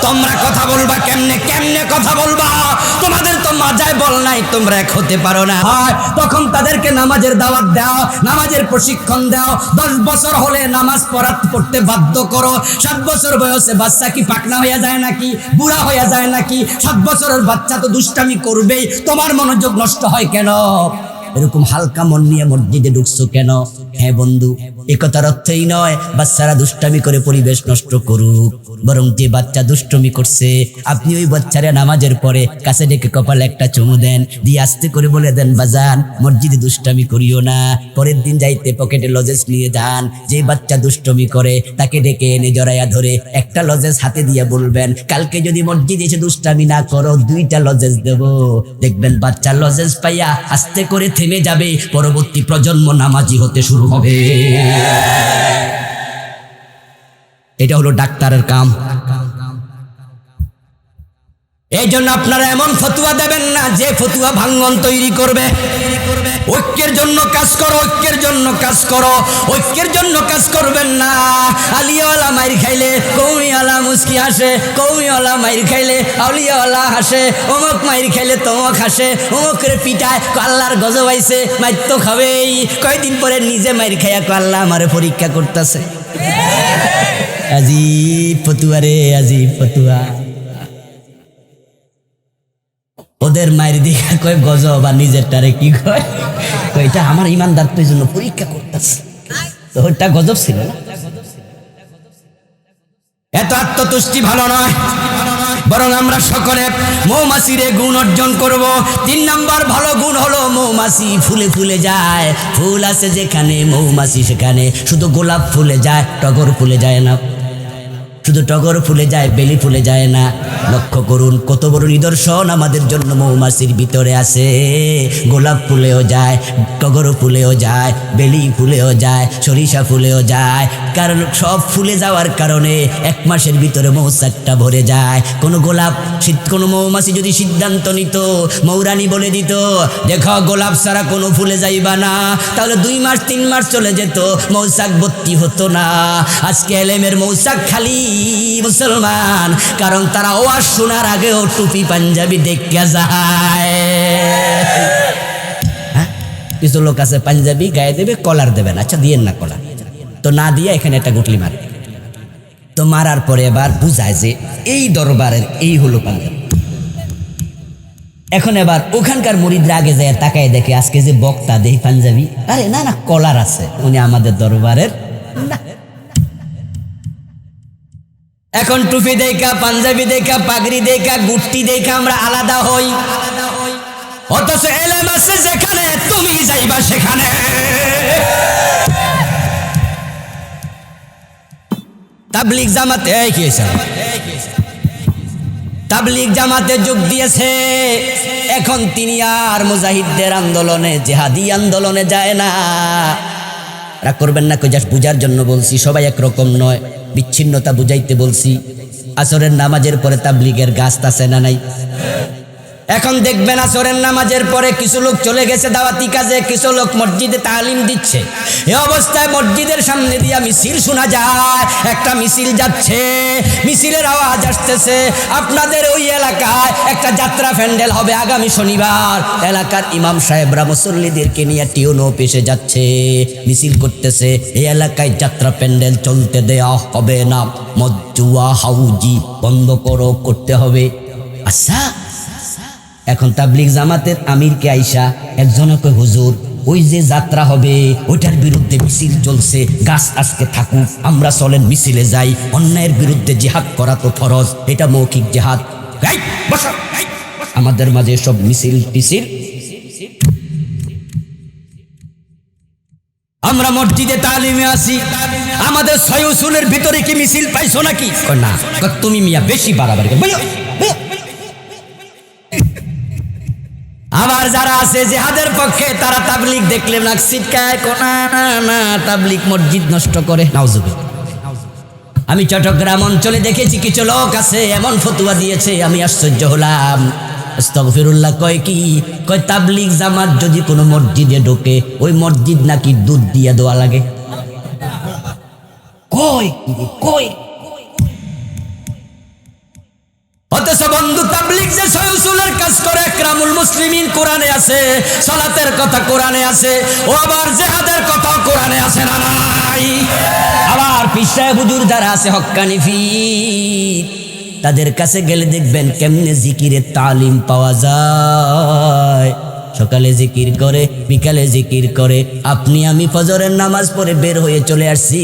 Speaker 1: তোমরা কথা বলবা কেমনে, কেমনে কথা বলবা? তোমাদের তো মাজায় বল নাই, তোমরা এক হতে পারো না। তখন তাদেরকে নামাজের দাওয়াত দাও, নামাজের প্রশিক্ষণ দাও, 10 বছর হলে নামাজ পড়তে বাধ্য করো। 7 বছর বয়সে বাচ্চা কি পাকনা হয়ে যায় নাকি, বুড়া হয়ে যায় নাকি? 7 বছরের বাচ্চা তো দুষ্টামি করবেই, তোমার মনোযোগ নষ্ট হয় কেন? এরকম হালকা মন নিয়ে মসজিদে ঢুকছো কেন? হ্যাঁ বন্ধু, একথার অর্থই নয় বাচ্চারা দুষ্টামি করে পরিবেশ নষ্ট করুক, বরং যে বাচ্চা দুষ্টমি করছে আপনি ওই বাচ্চারা নামাজের পরে কাছে ডেকে কপালে একটা চুমু দেন, দিয়ে আস্তে করে বলে দেন বাজান মসজিদে দুষ্টামি করিও না। পরের দিন যাইতে পকেটে লজেন্স নিয়ে যান, যে বাচ্চা দুষ্টমি করে তাকে ডেকে এনে জড়াইয়া ধরে একটা লজেন্স হাতে দিয়ে বলবেন কালকে যদি মসজিদে এসে দুষ্টামি না করো 2টা লজেন্স দেব। দেখবেন বাচ্চা লজেন্স পাইয়া আস্তে করে থেমে যাবে, পরবর্তী প্রজন্ম নামাজি হতে শুরু হবে। এটা হলো ডাক্তারের কাম। এই জন্য আপনারা এমন ফতুয়া দেবেন না যে ফতুয়া ভাঙ্গন তৈরি করবে। ঐক্যের জন্য কাজ করো, ঐক্যের জন্য কাজ করো, ঐক্যের জন্য কাজ করবেন না। আলিয়াওয়ালা মাইর খাইলে কৌমিওয়ালা মুস্কি হাসে, কৌমিওয়ালা মাইর খাইলে আউলিয়াওয়ালা হাসে, অমুক মাইর খাইলে তমক হাসে, অমুকের পিঠায় আল্লাহর গজব আইছে, মাইর তো খাবেই। কয়দিন পরে নিজে মাইর খাইয়া আল্লাহ আমারে পরীক্ষা করতেছে। আজিব ফতুয়া রে, আজিব ফতুয়া। ওদের মায়ের দিকে কয় গজব, আর নিজেরটারে কি কয়, এটা আমার ইমানদার তো এই জন্য পরীক্ষা করতেছে। তো ওটা গজব ছিল না। এত আত্মতুষ্টি ভালো নয়, বরং আমরা সকলে মৌমাছির গুণ অর্জন করব। 3 নাম্বার ভালো গুণ হলো মৌমাছি ফুলে ফুলে যায়। ফুল আছে যেখানে মৌমাছি সেখানে। শুধু গোলাপ ফুলে যায়, টগর ফুলে যায় না। শুধু টগর ফুলে যায়, বেলি ফুলে যায় না। লক্ষ্য করুন কত বড় নিদর্শন আমাদের জন্য মৌমাছির ভিতরে আছে। গোলাপ ফুলেও যায়, টগর ফুলেও যায়, বেলি ফুলেও যায়, সরিষা ফুলেও যায়। কারণ সব ফুলে যাওয়ার কারণে 1 মাসের ভিতরে মৌচাকটা ভরে যায়। কোনো গোলাপ, কোনো মৌমাছি যদি সিদ্ধান্ত নিত, মৌরানী বলে দিত দেখো গোলাপ ছাড়া কোনো ফুলে যাইবা না, তাহলে 2 মাস 3 মাস চলে যেত, মৌচাক ভর্তি হতো না। আজকে এলেমের মৌচাক খালি মুসলমান, কারণ তারা ওয়াজ শোনার আগেও টুপি পাঞ্জাবি দেখে যায়। কিছু লোক আছে পাঞ্জাবি গায়ে দেবে, কলার দেবেন, আচ্ছা দিয়েন না কলার, তো না দিয়ে এখানে একটা গুটলি মারে। তো মারার পরে এবার বুঝায় যে এই দরবারের এই হলো পাঞ্জাবি। এখন এবার ওখানকার মুরিদরা আগে যায় তাকায় দেখে আজকে যে বক্তা দেই পাঞ্জাবি, আরে না না কলার আছে, উনি আমাদের দরবারের না। এখন টুপি দেখা, পাঞ্জাবি দেখা, পাগড়ি দেখা, গুট্টি দেখা আমরা আলাদা হই। অথচ এলেম আছে যেখানে, তুমি যাইবা সেখানে। তাবলীগ জামাতে তাবলীগ জামাতে যোগ দিয়েছে। এখন তিনি আর মুজাহিদদের আন্দোলনে, জেহাদি আন্দোলনে যায় না। রাগ করবেন না, কই জাস্ট বুঝার জন্য বলছি, সবাই একরকম নয়, বিচ্ছিন্নতা বুঝাইতে বলছি। আসরের নামাজের পরে তাবলীগের গাছ আছে না নাই? এখন দেখবেন আসরের নামাজের পরে কিছু লোক চলে গেছে দাওয়াতি কাজে, কিছু লোক মসজিদে তালিম দিচ্ছে। এই অবস্থায় মসজিদের সামনে দিয়ে মিছিল শোনা যায়, একটা মিছিল যাচ্ছে, মিছিলের আওয়াজ আসতেছে। আপনাদের ওই এলাকায় একটা যাত্রা প্যান্ডেল হবে আগামী শনিবার। এলাকার ইমাম সাহেবরা মুসল্লিদেরকে নিয়ে টিউন অফিসে যাচ্ছে, মিছিল করতেছে। এই এলাকায় যাত্রা প্যান্ডেল চলতে দেয়া হবে না, মদ জুয়া হাউজি বন্ধ করতে হবে। আচ্ছা, এখন তাবলীগ জামাতের আমিরকে আইসা একজনকে হুজুর ওই যে যাত্রা হবে ওইটার বিরুদ্ধে মিছিল চলছে, গাছ আজকে থাকুক, আমরা চলেন মিছিলে যাই, অন্যায়ের বিরুদ্ধে জিহাদ করা তো ফরজ, এটা মৌখিক জিহাদ। আমাদের মাঝে সব মিছিল টিছিল। আমরা মসজিদে তালিমে আসি, আমাদের 6 উসুলের ভিতরে কি মিছিল পাইছো নাকি? না, তুমি মিয়া বেশি বাড়াবাড়ি। আবার যারা আছে জিহাদের পক্ষে, তারা তাবলীগ দেখলে নাক ছিটকায়, কোনা না না তাবলীগ মসজিদ নষ্ট করে। নাউজুবিল্লাহ। আমি চট্টগ্রাম অঞ্চলে দেখেছি কিছু লোক আছে এমন ফতোয়া দিয়েছে, আমি আশ্চর্য হলাম। আস্তাগফিরুল্লাহ। কয় কি? কয় তাবলীগ জামাত যদি কোনো মসজিদে ঢোকে, ওই মসজিদ নাকি দুধ দিয়ে দেওয়া লাগে। কয় কয় অথচ বন্ধু তাবলীগ যে 6 উসুলের কাজ করে, ইকরামুল মুসলিমিন কোরআনে আছে, সালাতের কথা কোরআনে আছে, ও আবার জিহাদের কথা কোরআনে আছে না নাই? আবার পীর সাহেব হুজুর যারা আছে হক্কানি ফির, তাদের কাছে গেলে দেখবেন কেমনে জিকিরের তালিম পাওয়া যায়। সকালে জিকির করে, বিকালে জিকির করে। আপনি আমি ফজরের নামাজ পড়ে বের হয়ে চলে আসছি,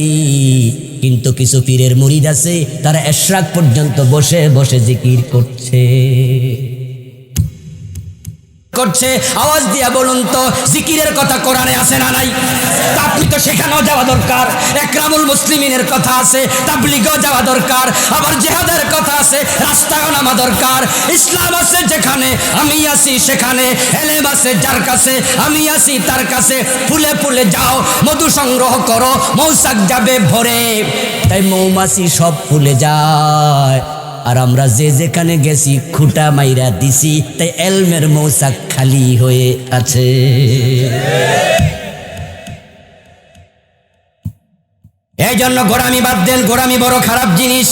Speaker 1: কিন্তু কিছু পীরের মুরিদ আছে তারা ইশরাক পর্যন্ত বসে বসে জিকির করছে। আওয়াজ দিয়া বলুন তো, জিকিরের কথা কোরআনে আছে না নাই? আপনি তো সেখানেও যাওয়া দরকার। ইকরামুল মুসলিমিনের কথা আছে, তাবলীগেও যাওয়া দরকার। আবার জিহাদের কথা আছে, রাস্তায়ও নামা দরকার। ইসলাম আছে যেখানে, আমি আছি সেখানে। এলেম আছে যার কাছে, আমি আছি তার কাছে। ফুলে ফুলে যাও, মধু সংগ্রহ করো, মৌচাক যাবে ভরে। তাই মৌমাছি সব ফুলে যায়, আর আমরা যে যেখানে গেছি খুঁটা মাইরা দিছি, তাই এলমের মৌচাক খালি হয়ে আছে। এই জন্য গোড়ামি বাদ দেন, গোড়ামি বড় খারাপ জিনিস।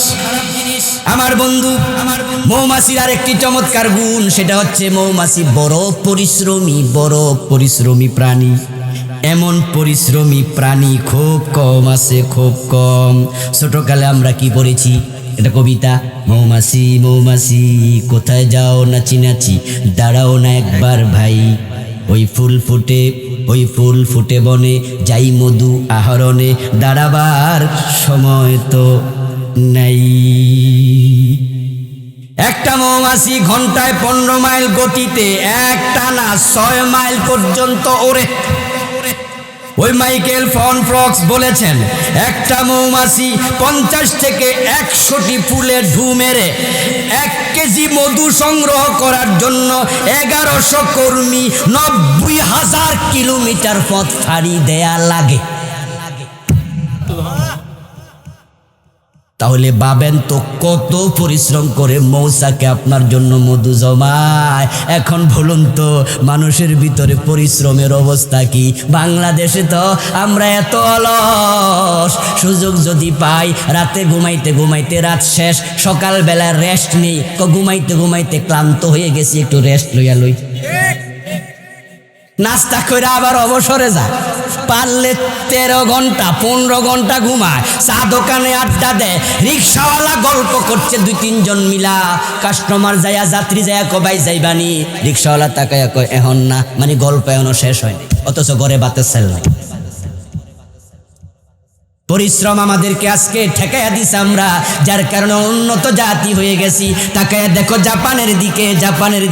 Speaker 1: আমার বন্ধু, মৌমাছির আর একটি চমৎকার গুণ, সেটা হচ্ছে মৌমাছি বড় পরিশ্রমী প্রাণী। এমন পরিশ্রমী প্রাণী খুব কম আছে, খুব কম। ছোটকালে আমরা কি পড়েছি, এটা কবিতা, মৌমাছি মৌমাছি কোথায় যাও নাচি নাচি, দাঁড়াও না একবার ভাই, ওই ফুল ফুটে বনে, যাই মধু আহরণে, দাঁড়াবার সময় তো নাই। একটা মৌমাছি ঘন্টায় 15 মাইল গতিতে একটানা 6 মাইল পর্যন্ত ওড়ে। ওই মাইকেল ফন ফ্রক্স বলেছেন, একটা মৌমাছি 50 থেকে 100টি ফুলে ঢু মেরে 1 কেজি মধু সংগ্রহ করার জন্য 1100 কর্মী 90,000 কিলোমিটার পথ পাড়ি দেয়া লাগে। তাহলে ভাবেন তো কত পরিশ্রম করে মৌচাকে আপনার জন্য মধু জমায়। এখন বলুন তো মানুষের ভিতরে পরিশ্রমের অবস্থা কি? বাংলাদেশে তো আমরা এত অলস, সুযোগ যদি পাই রাতে ঘুমাইতে ঘুমাইতে রাত শেষ, সকালবেলা রেস্ট নেই, ঘুমাইতে ঘুমাইতে ক্লান্ত হয়ে গেছি, একটু রেস্ট লইয়া লই, নাস্তা করে আবার অবসরে যায়। পারলে 13 ঘন্টা 15 ঘন্টা ঘুমায়, চা দোকানে আড্ডা দেয়, রিক্সাওয়ালা গল্প করছে 2-3 জন মিলা, কাস্টমার যায়া যাত্রী যায়া কবাই যাইবানি, রিক্সাওয়ালা তাকায়া কয় এখন না, মানে গল্প এখনো শেষ হয়নি, অথচ ঘরে বাতের সেল নাই। পরিশ্রম আমাদেরকে আজকে ঠেকাইয়া দিছে আমরা, যার কারণে উন্নত জাতি হয়ে গেছি। তাকায়া দেখো জাপানের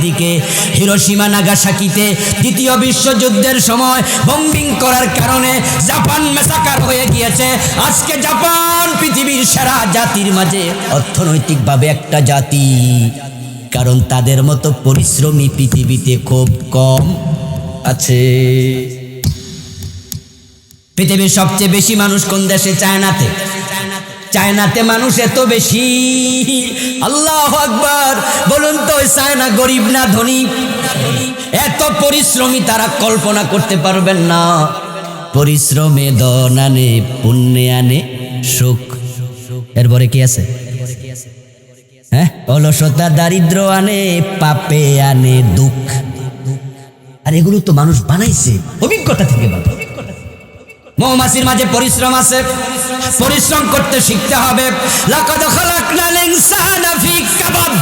Speaker 1: দিকে হিরোশিমা নাগাসাকিতে দ্বিতীয় বিশ্বযুদ্ধের সময় বোম্বিং করার কারণে জাপান মেসাকার হয়ে গিয়েছে। আজকে জাপান পৃথিবীর সেরা জাতির মাঝে অর্থনৈতিকভাবে একটা জাতি, কারণ তাদের মতো পরিশ্রমী পৃথিবীতে খুব কম আছে। পৃথিবীর সবচেয়ে বেশি মানুষ কোন দেশে? চায়নাতে মানুষ এত বেশি, আল্লাহু আকবার। বলুন তো চায়না গরিব না ধনী? এত পরিশ্রমী তারা কল্পনা করতে পারবেন না। পরিশ্রমে ধন আনে, পুণ্যে আনে সুখ। এরপরে কি আছে? হ্যাঁ, অলসতা দারিদ্র আনে, পাপে আনে দুঃখ। আর এগুলো তো মানুষ বানাইছে অভিজ্ঞতা থেকে। মৌমাছির মাঝে পরিশ্রম আছে, পরিশ্রম করতে শিখতে হবে। লাকাদ খালাকনাল ইনসানা ফি কাবাদ।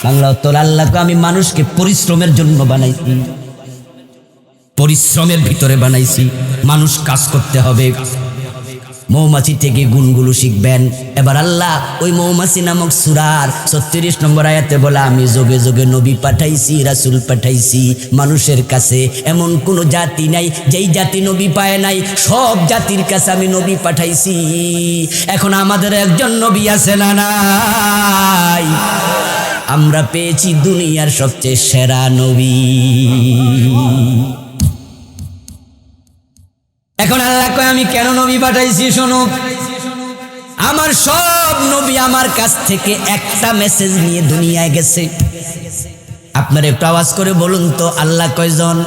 Speaker 1: বাংলা উত্তর, আল্লাহকে আমি মানুষকে পরিশ্রমের জন্য বানাইছি, পরিশ্রমের ভিতরে বানাইছি। মানুষ কাজ করতে হবে। মৌমাছি থেকে গুণগুলো শিখবেন। এবার আল্লাহ ওই মৌমাছি নামক সূরার 36 নম্বর আয়াতে বলে, আমি যোগে যোগে নবী পাঠাইছি, রাসূল পাঠাইছি মানুষের কাছে। এমন কোন জাতি নাই যেই জাতি নবী পায় নাই, সব জাতির কাছে আমি নবী পাঠাইছি। এখন আমাদের একজন নবী আছে না নাই? আমরা পেয়েছি দুনিয়ার সবচেয়ে সেরা নবী। এখন আল্লাহ কয় আমি কেন নবী পাঠাইছি? শোনো, আমার সব নবী আমার কাছ থেকে একটা মেসেজ নিয়ে দুনিয়ায় গেছে। আপনারা একটু আওয়াজ করে বলুন তো আল্লাহ কয়জন?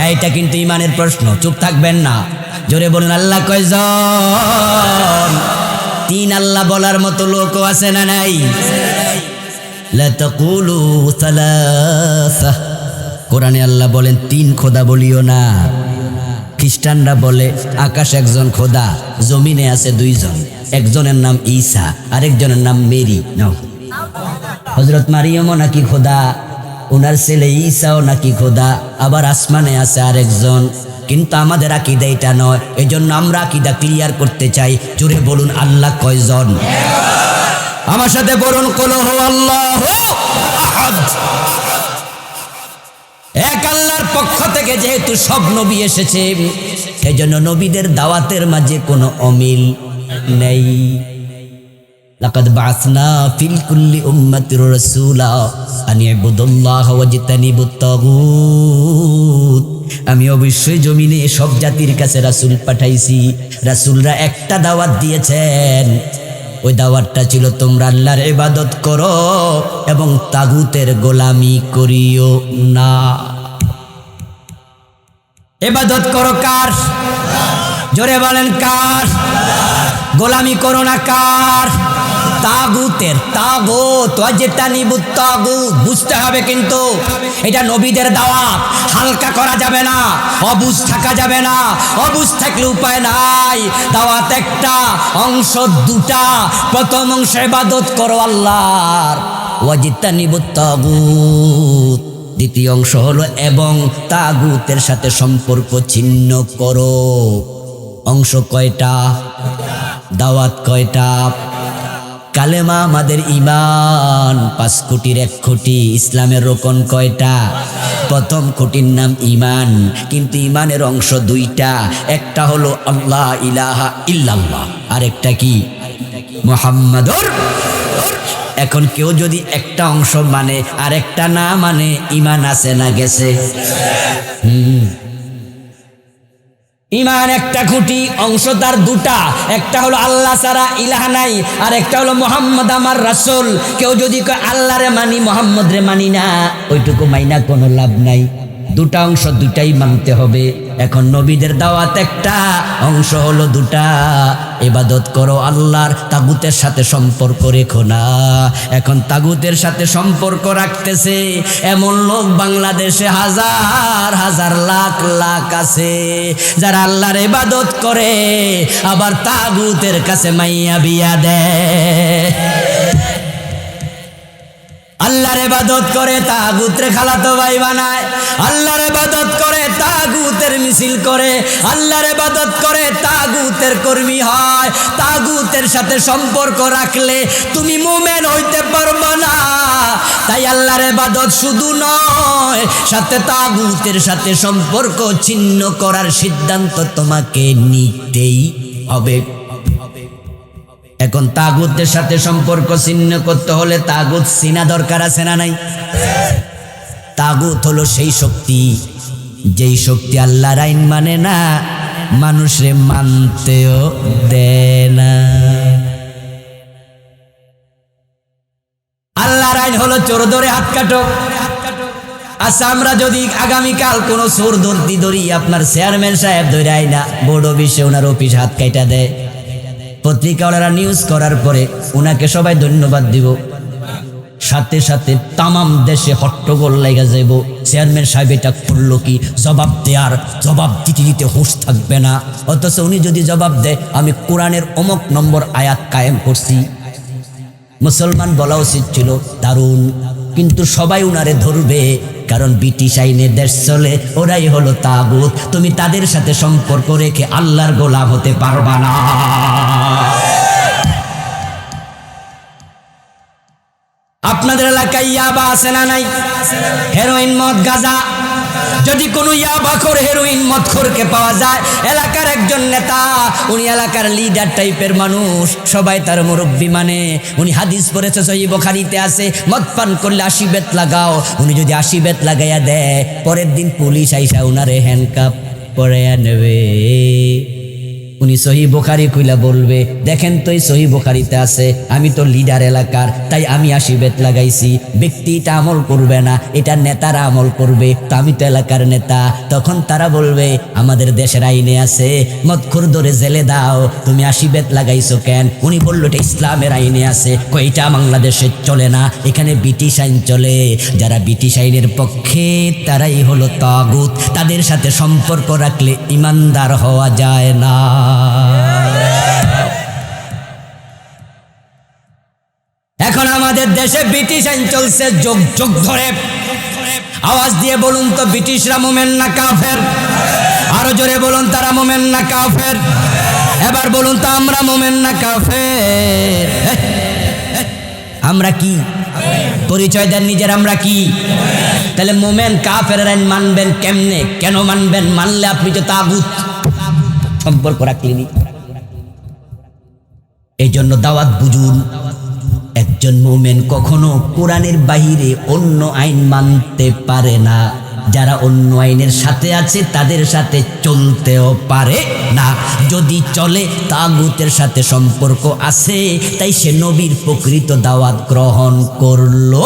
Speaker 1: এইটা কিন্তু ইমানের প্রশ্ন, চুপ থাকবেন না, জোরে বলুন আল্লাহ কয়জন? 3 আল্লাহ বলার মতো লোকও আছে না নাই? লা তাকুলু সালাসা। কোরআনে আল্লাহ বলেন 3 খোদা বলিও না। খ্রিস্টানরা বলে আকাশ একজন খোদা, জমিনে আছে 2 জন, একজনের নাম ঈসা, আরেকজনের নাম মেরি। নাও, হযরত মারিয়ামও নাকি খোদা, ওনার ছেলে ঈসাও নাকি খোদা, আবার আসমানে আছে আরেকজন। কিন্তু আমাদের আকীদা এটা নয়, এজন্য আমরা আকীদা ক্লিয়ার করতে চাই। জোরে বলুন আল্লাহ কয়জন? আমার সাথে বলুন কুল হুয়াল্লাহু আহাদ। এক আল্লাহর পক্ষ থেকে যেহেতু সব নবী এসেছে, সেজন্য নবীদের দাওয়াতের মাঝে কোনো অমিল নেই। লাকাদ বাসনা ফিল কুল্লি উম্মাতির রাসূলা আন ইবুদুল্লাহ ওয়াজতানিবুত তাগুত। আমি অবশ্যই জমিনে সব জাতির কাছে রাসূল পাঠাইছি। রাসূলরা একটা দাওয়াত দিয়েছেন, ওই দাওয়াতটা ছিল তোমরা আল্লাহর ইবাদত করো এবং তাগুতের গোলামি করিও না। ইবাদত করো কার? জোরে বলেন কার? গোলামি করো না কার? তাগুতের। তাগুত ওয়াজতানিবুত তাগুত, বুঝতে হবে কিন্তু এটা নবীদের দাওয়াত, হালকা করা যাবে না, অবুঝ থাকা যাবে না। অবুঝ থাকলে উপায় নাই। দাওয়াত একটা, অংশ দুটা। প্রথম অংশ ইবাদত করো আল্লাহর, ওয়াজতানিবুত তাগুত। দ্বিতীয় অংশ হলো এবং তাগুতের সাথে সম্পর্ক ছিন্ন করো। অংশ কয়টা? দাওয়াত কয়টা? কালেমা আমাদের ঈমান, 5 কোটির 1 কোটি। ইসলামের রোকন কয়টা? প্রথম কোটির নাম ঈমান, কিন্তু ঈমানের অংশ 2টা। একটা হলো আল্লাহ ইলাহা ইল্লাল্লাহ, আরেকটা কি? মুহাম্মাদুর। এখন কেউ যদি একটা অংশ মানে আরেকটা না মানে, ঈমান আছে না গেছে? ঈমান একটা খুঁটি, অংশ তার 2টা। একটা হলো আল্লাহ ছাড়া ইলাহা নাই, আর একটা হলো মুহাম্মদ আমার রাসূল। কেউ যদি কয় আল্লাহরে মানি মুহাম্মদ রে মানি না, ওইটুকু মাইনা কোনো লাভ নাই। 2টা অংশ 2টাই মানতে হবে। এখন নবীদের দাওয়াত একটা, অংশ হলো 2টা। ইবাদত করো আল্লাহর, তাগুতের সাথে সম্পর্ক রেখো না। এখন তাগুতের সাথে সম্পর্ক রাখতেছে এমন লোক বাংলাদেশে হাজার হাজার লাখ লাখ আছে, যারা আল্লাহর ইবাদত করে আবার তাগুতের কাছে মাইয়া বিয়া দেয়। আল্লাহর ইবাদত করে তাগুতের খালাতো ভাই বানায়, আল্লাহর ইবাদত করে তাগুতের মিছিল করে, আল্লাহর ইবাদত করে তাগুতের কর্মী হয়। তাগুতের সাথে সম্পর্ক রাখলে তুমি মুমিন হইতে পারবে না। তাই আল্লাহর ইবাদত শুধু নয়, সাথে তাগুতের সাথে সম্পর্ক ছিন্ন করার সিদ্ধান্ত তোমাকে নিতেই হবে। এখন তাগুতের সাথে সম্পর্ক ছিন্ন করতে হলে তাগুত চিনা দরকার আছে না নাই? তাগুত হলো সেই শক্তি, যেই শক্তি আল্লাহর আইন মানে না, মানুষরে মানতেও দেয় না। আল্লাহর আইন হলো চোর ধরে হাত কাটো। আচ্ছা, আমরা যদি আগামীকাল কোনো চোর ধরি, আপনার চেয়ারম্যান সাহেব ধরে আইনা বোর্ড অফিসে ওনার অফিস হাত কাইটা দেয়, পত্রিকাওয়ালারা নিউজ করার পরে উনাকে সবাই ধন্যবাদ দিব, সাথে সাথে তামাম দেশে হট্টগোল লাগা যাইব। চেয়ারম্যান সাহেব এটা করলো কি? জবাব দিতে হুঁশ থাকবে না। অথচ উনি যদি জবাব দেয়, আমি কোরআনের অমুক নম্বর আয়াত কায়েম করছি, মুসলমান বলা উচিত ছিল দারুণ। কিন্তু সবাই উনারে ধরবে, কারণ ব্রিটিশ আইনে দেশ চলে, ওরাই হলো তাগুত। তুমি তাদের সাথে সম্পর্ক রেখে আল্লাহর গোলাম হতে পারবা না। আপনাদের এলাকায় ইয়াবা আছে না নাই? হেরোইন, মদ, গাঁজা। যদি কোনো ইয়াবাখোর, হেরোইন মদখোরকে পাওয়া যায়, এলাকার একজন নেতা, উনি এলাকার লিডার টাইপের মানুষ, সবাই তার মুরব্বি মানে। উনি হাদিস পড়েছে, সহিহ বুখারীতে আছে, মদ পান করলে 80 বেত লাগাও। উনি যদি 80 বেত লাগাইয়া দেয়, পরের দিন পুলিশ আইসা উনারে হ্যান্ডকাপ পরাইয়া নেবে। উনি সহিহ বুখারী খুইলা বলবে, দেখেন তো এই সহিহ বুখারীতে আছে, আমি তো লিডার এলাকার, তাই আমি 80 বেত লাগাইছি। ব্যক্তিটা আমল করবে না, এটা নেতারা আমল করবে, তো আমি তো এলাকার নেতা। তখন তারা বলবে, আমাদের দেশের আইনে আছে, মদখোর ধরে জেলে দাও, তুমি 80 বেত লাগাইছো কেন? উনি বলল, এটা ইসলামের আইনে আছে। কইটা বাংলাদেশে চলে না, এখানে ব্রিটিশ আইন চলে। যারা ব্রিটিশ আইনের পক্ষে, তারাই হলো তাগুত। তাদের সাথে সম্পর্ক রাখলে ইমানদার হওয়া যায় না। এখন আমাদের দেশে ব্রিটিশ আইন চলছে যুগ যুগ ধরে। আওয়াজ দিয়ে বলুন তো, ব্রিটিশরা মুমিন না কাফের? আরো জোরে বলুন, তারা মুমিন না কাফের? এবার বলুন তো, আমরা মুমিন না কাফের? আমরা কি পরিচয় দেন নিজের? আমরা কি? তাহলে মুমিন কাফের আইন মানবেন কেমনে? কেন মানবেন? মানলে আপনি তো তাগুত, সম্পর্ক রাখলেনি। এই জন্য দাওয়াত বুঝুন, একজন মুমিন কখনো কোরআনের বাহিরে অন্য আইন মানতে পারে না। যারা অন্য আইনের সাথে আছে তাদের সাথে চলতেও পারে না। যদি চলে তাগুতের সাথে সম্পর্ক আছে, তাই সে নবীর প্রকৃত দাওয়াত গ্রহণ করলো